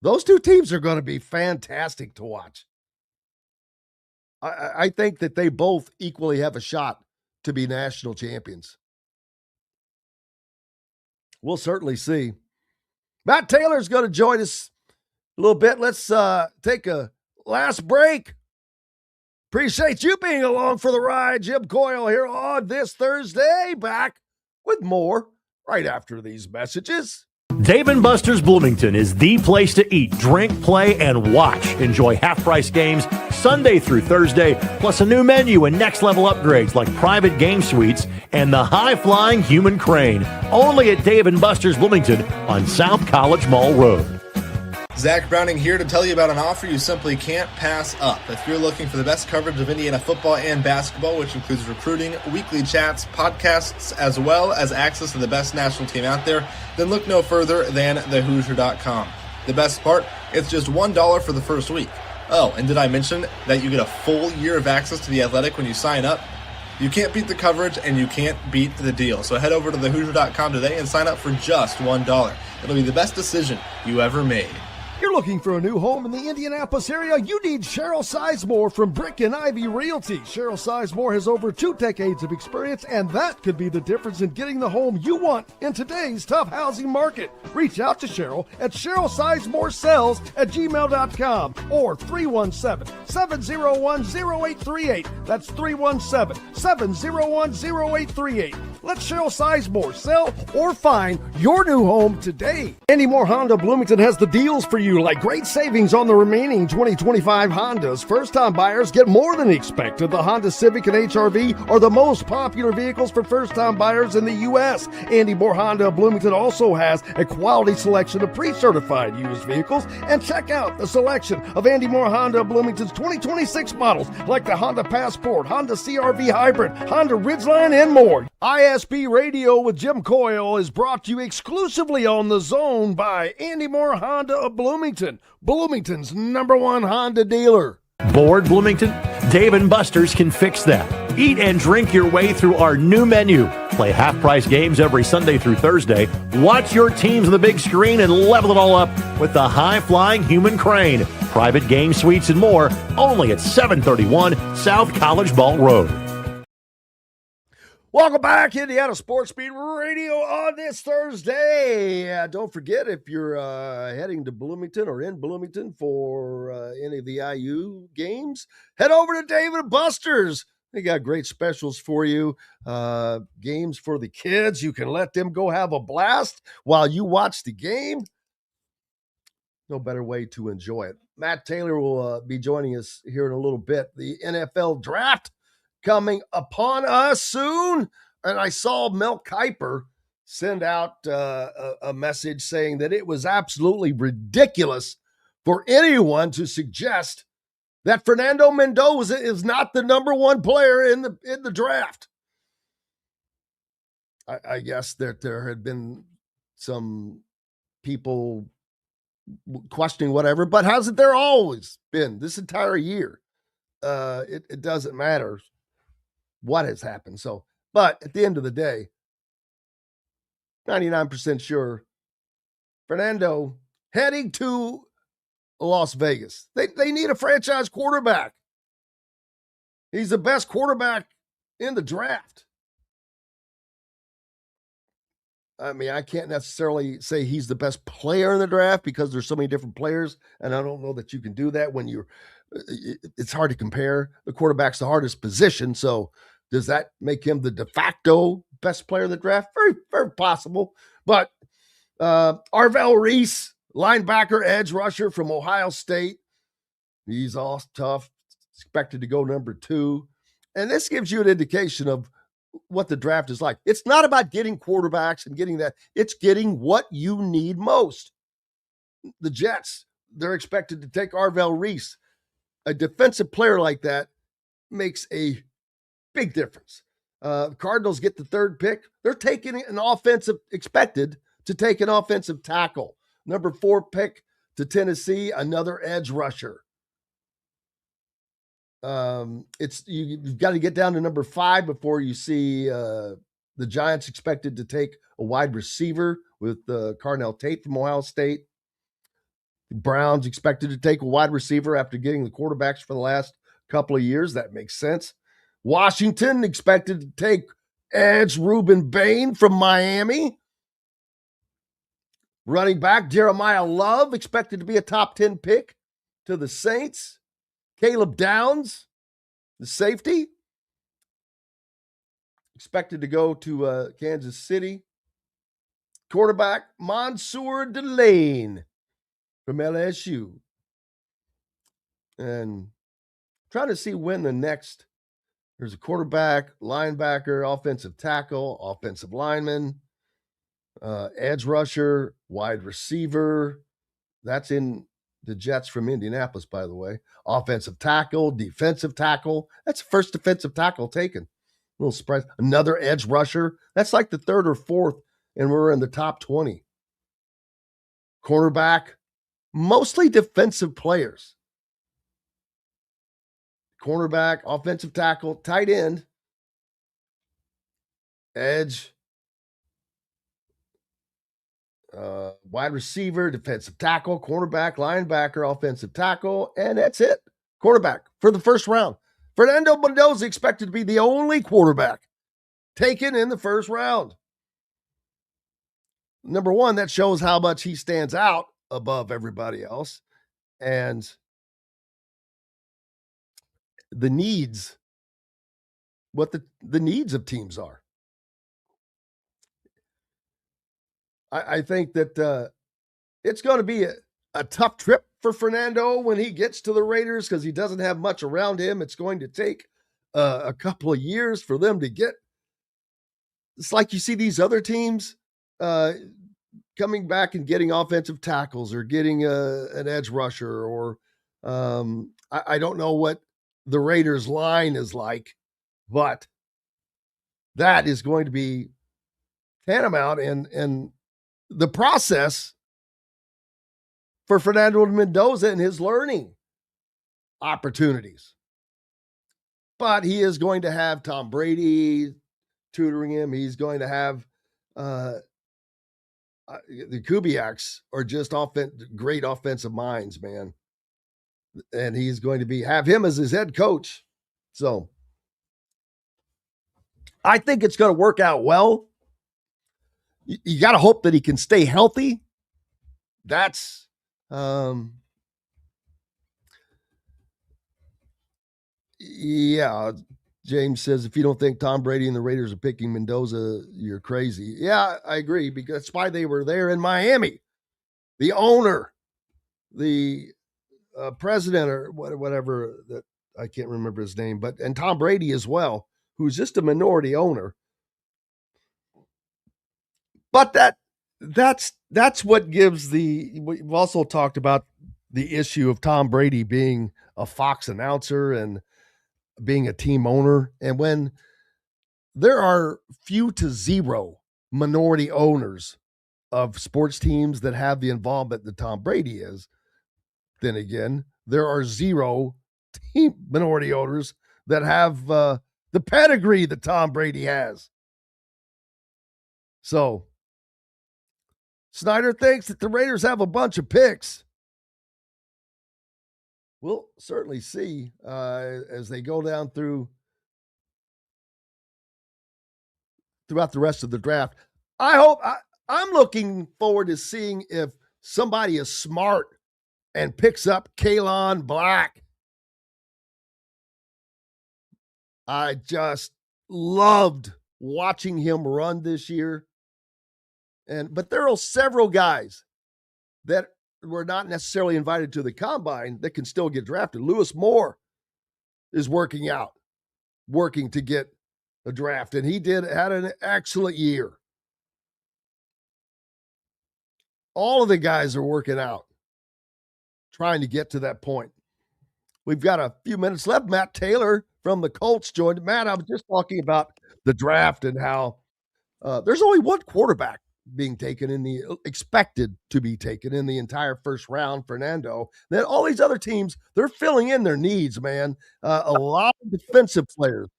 Those 2 teams are going to be fantastic to watch. I think that they both equally have a shot to be national champions. We'll certainly see. Matt Taylor's going to join us a little bit. Let's take a last break. Appreciate you being along for the ride. Jim Coyle here on this Thursday. Back with more right after these messages. Dave & Buster's Bloomington is the place to eat, drink, play, and watch. Enjoy half-price games Sunday through Thursday, plus a new menu and next-level upgrades like private game suites and the high-flying human crane. Only at Dave & Buster's Bloomington on South College Mall Road. Zach Browning here to tell you about an offer you simply can't pass up. If you're looking for the best coverage of Indiana football and basketball, which includes recruiting, weekly chats, podcasts, as well as access to the best national team out there, then look no further than thehoosier.com. The best part, it's just $1 for the first week. Oh, and did I mention that you get a full year of access to The Athletic when you sign up? You can't beat the coverage and you can't beat the deal. So head over to thehoosier.com today and sign up for just $1. It'll be the best decision you ever made. You're looking for a new home in the Indianapolis area? You need Cheryl Sizemore from Brick and Ivy Realty. Cheryl Sizemore has over 2 decades of experience, and that could be the difference in getting the home you want in today's tough housing market. Reach out to Cheryl at CherylSizemoreSells@gmail.com or 317-701-0838. That's 317-701-0838. Let Cheryl Sizemore sell or find your new home today. Andy Moore Honda Bloomington has the deals for you, like great savings on the remaining 2025 Hondas. First-time buyers get more than expected. The Honda Civic and HR-V are the most popular vehicles for first-time buyers in the U.S. Andy Moore Honda Bloomington also has a quality selection of pre-certified used vehicles. And check out the selection of Andy Moore Honda Bloomington's 2026 models, like the Honda Passport, Honda CR-V Hybrid, Honda Ridgeline, and more. ISB Radio with Jim Coyle is brought to you exclusively on The Zone by Andy Moore Honda of Bloomington, Bloomington's #1 Honda dealer. Bored, Bloomington? Dave & Buster's can fix that. Eat and drink your way through our new menu. Play half-price games every Sunday through Thursday. Watch your teams on the big screen and level it all up with the high-flying human crane. Private game suites and more, only at 731 South College Mall Road. Welcome back, Indiana Sports Beat Radio on this Thursday. Don't forget, if you're heading to Bloomington or in Bloomington for any of the IU games, head over to Dave & Buster's. They got great specials for you. Games for the kids. You can let them go have a blast while you watch the game. No better way to enjoy it. Matt Taylor will be joining us here in a little bit. The NFL draft coming upon us soon. And I saw Mel Kiper send out a message saying that it was absolutely ridiculous for anyone to suggest that Fernando Mendoza is not the #1 player in the draft. I guess that there had been some people questioning whatever, but hasn't there always been this entire year? It doesn't matter what has happened. So, but at the end of the day, 99% sure Fernando heading to Las Vegas. They need a franchise quarterback. He's the best quarterback in the draft. I mean, I can't necessarily say he's the best player in the draft because there's so many different players, and I don't know that you can do that when it's hard to compare. The quarterback's the hardest position, so does that make him the de facto best player in the draft? Very, very possible. But Arvell Reese, linebacker, edge rusher from Ohio State. He's all tough, expected to go #2. And this gives you an indication of what the draft is like. It's not about getting quarterbacks and getting that. It's getting what you need most. The Jets, they're expected to take Arvell Reese. A defensive player like that makes a big difference. Cardinals get the third pick. They're taking expected to take an offensive tackle. Number 4 pick to Tennessee, another edge rusher. You've got to get down to number 5 before you see the Giants expected to take a wide receiver with Carnell Tate from Ohio State. The Browns expected to take a wide receiver after getting the quarterbacks for the last couple of years. That makes sense. Washington expected to take edge Reuben Bain from Miami. Running back Jeremiah Love expected to be a top 10 pick to the Saints. Caleb Downs, the safety, expected to go to Kansas City. Quarterback Mansour Delane from LSU. And trying to see when there's a quarterback, linebacker, offensive tackle, offensive lineman, edge rusher, wide receiver. That's in the Jets from Indianapolis, by the way. Offensive tackle, defensive tackle. That's the first defensive tackle taken. A little surprise. Another edge rusher. That's like the 3rd or 4th, and we're in the top 20. Cornerback, mostly defensive players. Cornerback, offensive tackle, tight end, edge, wide receiver, defensive tackle, cornerback, linebacker, offensive tackle, and that's it. Quarterback for the first round. Fernando Mendoza expected to be the only quarterback taken in the first round. Number 1, that shows how much he stands out above everybody else. And the needs, what the needs of teams are. I think that it's going to be a tough trip for Fernando when he gets to the Raiders because he doesn't have much around him. It's going to take a couple of years for them to get. It's like you see these other teams coming back and getting offensive tackles or getting an edge rusher or I don't know what the Raiders line is like, but that is going to be tantamount and the process for Fernando Mendoza and his learning opportunities. But he is going to have Tom Brady tutoring him. He's going to have the Kubiaks are just great offensive minds, man. And he's going to have him as his head coach. So I think it's going to work out well. You got to hope that he can stay healthy. That's yeah. James says, if you don't think Tom Brady and the Raiders are picking Mendoza, you're crazy. Yeah, I agree, because that's why they were there in Miami. The owner, the president or whatever, that I can't remember his name, and Tom Brady as well, who's just a minority owner. But that's what gives we've also talked about the issue of Tom Brady being a Fox announcer and being a team owner. And when there are few to zero minority owners of sports teams that have the involvement that Tom Brady is, then again, there are 0 team minority owners that have the pedigree that Tom Brady has. So Snyder thinks that the Raiders have a bunch of picks. We'll certainly see as they go down throughout the rest of the draft. I'm looking forward to seeing if somebody is smart and picks up Kalon Black. I just loved watching him run this year. But there are several guys that were not necessarily invited to the combine that can still get drafted. Lewis Moore is working out. working to get a draft, and he had an excellent year. All of the guys are working out, trying to get to that point. We've got a few minutes left. Matt Talor from the Colts joined. Matt, I was just talking about the draft and how there's only one quarterback being taken expected to be taken in the entire first round, Fernando. Then all these other teams, they're filling in their needs, man. A lot of defensive players.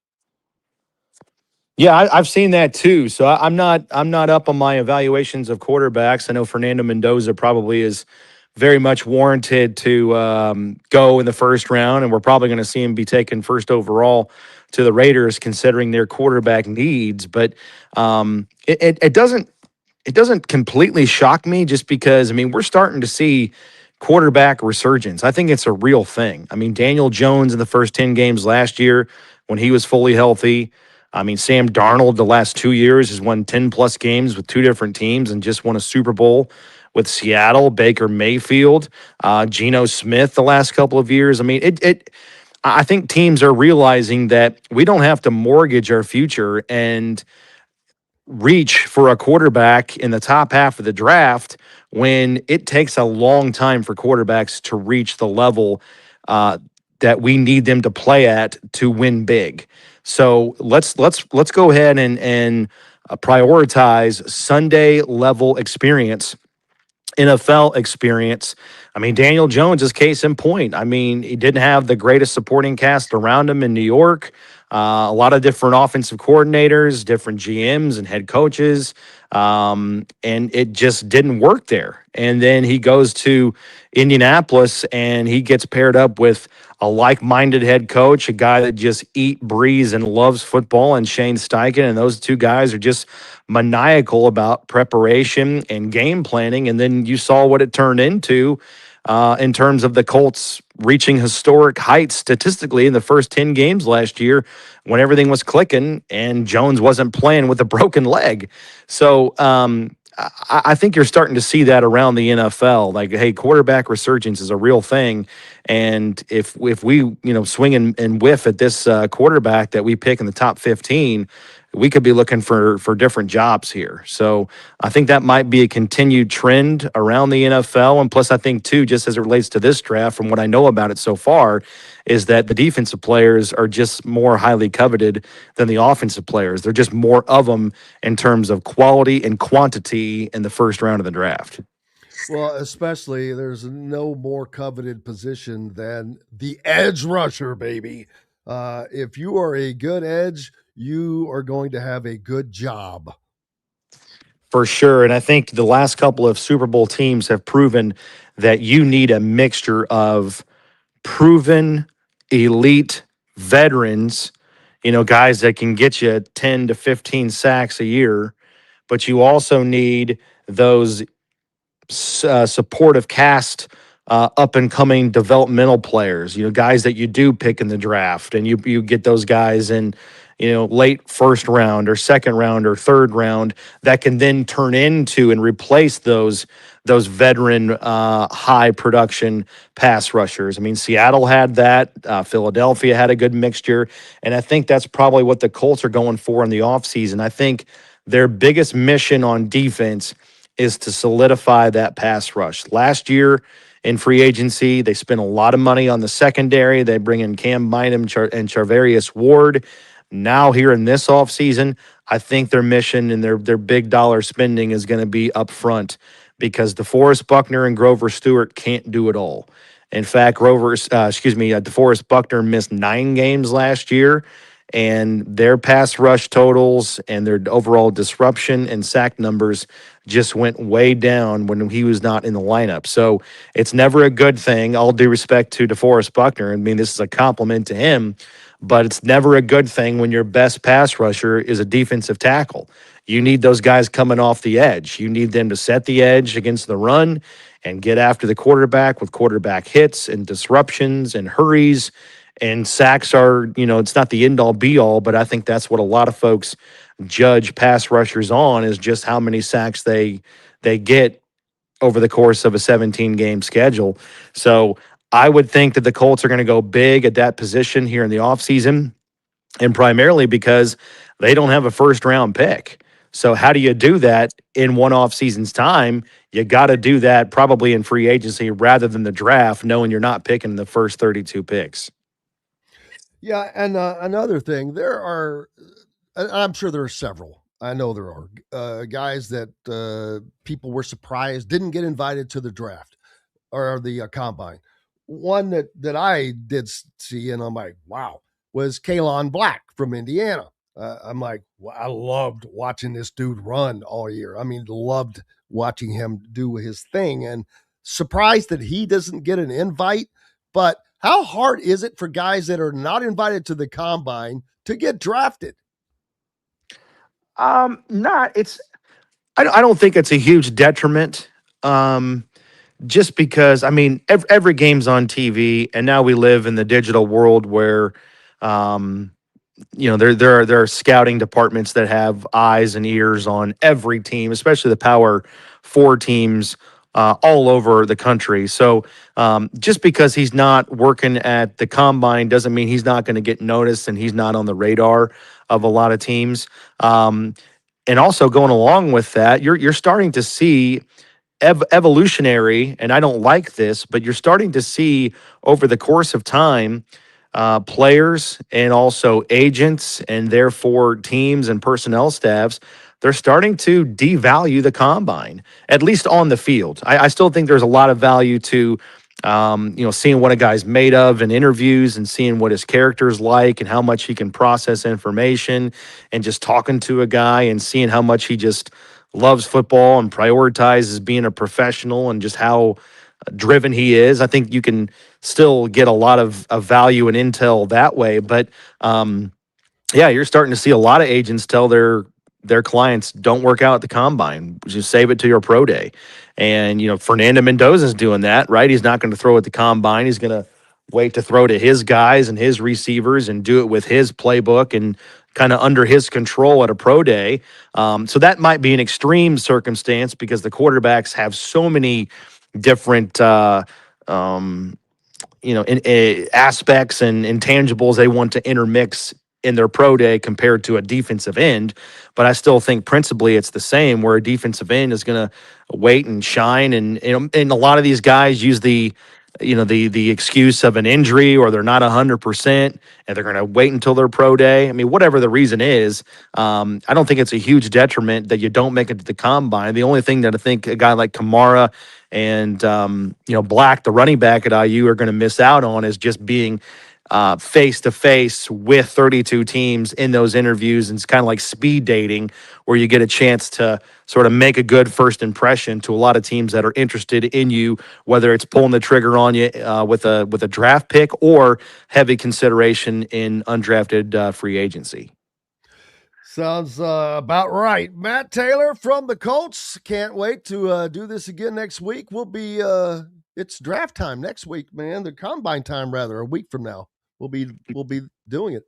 Yeah, I've seen that too. So I'm not up on my evaluations of quarterbacks. I know Fernando Mendoza probably is very much warranted to go in the first round, and we're probably going to see him be taken first overall to the Raiders, considering their quarterback needs. But it doesn't completely shock me, just because, I mean, we're starting to see quarterback resurgence. I think it's a real thing. I mean, Daniel Jones in the first 10 games last year when he was fully healthy. I mean, Sam Darnold the last 2 years has won 10 plus games with two different teams and just won a Super Bowl with Seattle. Baker Mayfield, Geno Smith the last couple of years. I mean, I think teams are realizing that we don't have to mortgage our future and reach for a quarterback in the top half of the draft when it takes a long time for quarterbacks to reach the level that we need them to play at to win big. So let's go ahead and prioritize Sunday level experience, NFL experience. I mean, Daniel Jones is case in point. I mean, he didn't have the greatest supporting cast around him in New York. A lot of different offensive coordinators, different GMs and head coaches, and it just didn't work there. And then he goes to Indianapolis and he gets paired up with a like-minded head coach, a guy that just eat, breathes, and loves football, and Shane Steichen. And those two guys are just maniacal about preparation and game planning. And then you saw what it turned into in terms of the Colts reaching historic heights statistically in the first 10 games last year when everything was clicking and Jones wasn't playing with a broken leg. So I think you're starting to see that around the NFL. Like, hey, quarterback resurgence is a real thing. And if we, swing and whiff at this quarterback that we pick in the top 15, we could be looking for different jobs here. So I think that might be a continued trend around the NFL. And plus, I think, too, just as it relates to this draft, from what I know about it so far, is that the defensive players are just more highly coveted than the offensive players. They're just more of them in terms of quality and quantity in the first round of the draft. Well, especially there's no more coveted position than the edge rusher, baby. If you are a good edge, you are going to have a good job. For sure. And I think the last couple of Super Bowl teams have proven that you need a mixture of proven elite veterans, guys that can get you 10 to 15 sacks a year, but you also need those supportive cast, up and coming developmental players, guys that you do pick in the draft, and you get those guys in, late first round or second round or third round that can then turn into and replace those veteran high production pass rushers. I mean, Seattle had that. Philadelphia had a good mixture. And I think that's probably what the Colts are going for in the offseason. I think their biggest mission on defense is to solidify that pass rush. Last year in free agency, they spent a lot of money on the secondary. They bring in Cam Bynum and Charvarius Ward. Now here in this offseason, I think their mission and their big dollar spending is going to be up front, because DeForest Buckner and Grover Stewart can't do it all. In fact, DeForest Buckner missed 9 games last year, and their pass rush totals and their overall disruption and sack numbers just went way down when he was not in the lineup. So it's never a good thing. All due respect to DeForest Buckner. I mean, this is a compliment to him, but it's never a good thing when your best pass rusher is a defensive tackle. You need those guys coming off the edge. You need them to set the edge against the run and get after the quarterback with quarterback hits and disruptions and hurries. And sacks are, it's not the end all be all, but I think that's what a lot of folks judge pass rushers on, is just how many sacks they get over the course of a 17-game schedule. So I would think that the Colts are going to go big at that position here in the offseason. and primarily because they don't have a first-round pick. So how do you do that in one off-season's time? You got to do that probably in free agency rather than the draft, knowing you're not picking the first 32 picks. Yeah, and another thing, there are, and I'm sure there are several. I know there are guys that people were surprised didn't get invited to the draft or the combine. One that I did see, and I'm like, wow, was Kalon Black from Indiana. I'm like, well, I loved watching this dude run all year. I mean, loved watching him do his thing, and surprised that he doesn't get an invite. But how hard is it for guys that are not invited to the combine to get drafted? I don't think it's a huge detriment. Just because, I mean, every game's on TV, and now we live in the digital world where, there are scouting departments that have eyes and ears on every team, especially the Power 4 teams all over the country. So just because he's not working at the combine doesn't mean he's not going to get noticed and he's not on the radar of a lot of teams. And also going along with that, you're starting to see evolutionary, and I don't like this, but you're starting to see over the course of time, players and also agents and therefore teams and personnel staffs, they're starting to devalue the combine, at least on the field. I still think there's a lot of value to, seeing what a guy's made of in interviews and seeing what his character's like and how much he can process information, and just talking to a guy and seeing how much he just loves football and prioritizes being a professional and just how driven he is. I think you can still get a lot of value and intel that way. But you're starting to see a lot of agents tell their clients, don't work out at the combine, just save it to your pro day. And, Fernando Mendoza's doing that, right? He's not going to throw at the combine. He's going to wait to throw to his guys and his receivers and do it with his playbook and kind of under his control at a pro day. So that might be an extreme circumstance because the quarterbacks have so many different, aspects and intangibles they want to intermix in their pro day compared to a defensive end. But I still think principally it's the same, where a defensive end is going to wait and shine. And a lot of these guys use the excuse of an injury, or they're not 100% and they're going to wait until their pro day. I mean, whatever the reason is, I don't think it's a huge detriment that you don't make it to the combine. The only thing that I think a guy like Kamara and, Black, the running back at IU, are going to miss out on is just being face to face with 32 teams in those interviews. And it's kind of like speed dating, where you get a chance to sort of make a good first impression to a lot of teams that are interested in you, whether it's pulling the trigger on you with a draft pick or heavy consideration in undrafted free agency. Sounds about right. Matt Talor from the Colts. Can't wait to do this again next week. We'll be it's draft time next week, man. The combine time, rather, a week from now. We'll be doing it.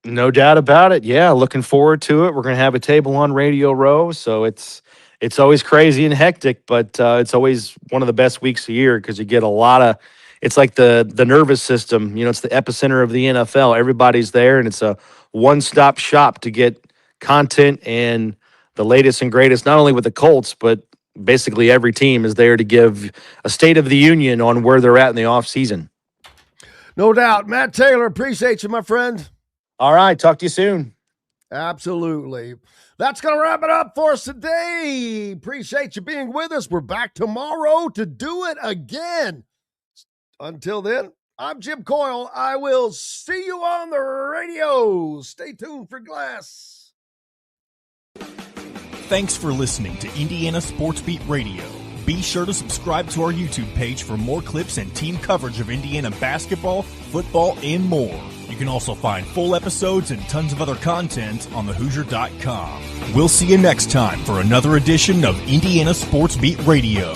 No doubt about it. Yeah, looking forward to it. We're going to have a table on Radio Row, so it's always crazy and hectic, but it's always one of the best weeks a year because you get a lot of. It's like the nervous system. It's the epicenter of the NFL. Everybody's there, and it's a one-stop shop to get content and the latest and greatest. Not only with the Colts, but basically every team is there to give a state of the union on where they're at in the offseason. No doubt. Matt Talor, appreciate you, my friend. All right. Talk to you soon. Absolutely. That's going to wrap it up for us today. Appreciate you being with us. We're back tomorrow to do it again. Until then, I'm Jim Coyle. I will see you on the radio. Stay tuned for Glass. Thanks for listening to Indiana Sports Beat Radio. Be sure to subscribe to our YouTube page for more clips and team coverage of Indiana basketball, football, and more. You can also find full episodes and tons of other content on thehoosier.com. We'll see you next time for another edition of Indiana Sports Beat Radio.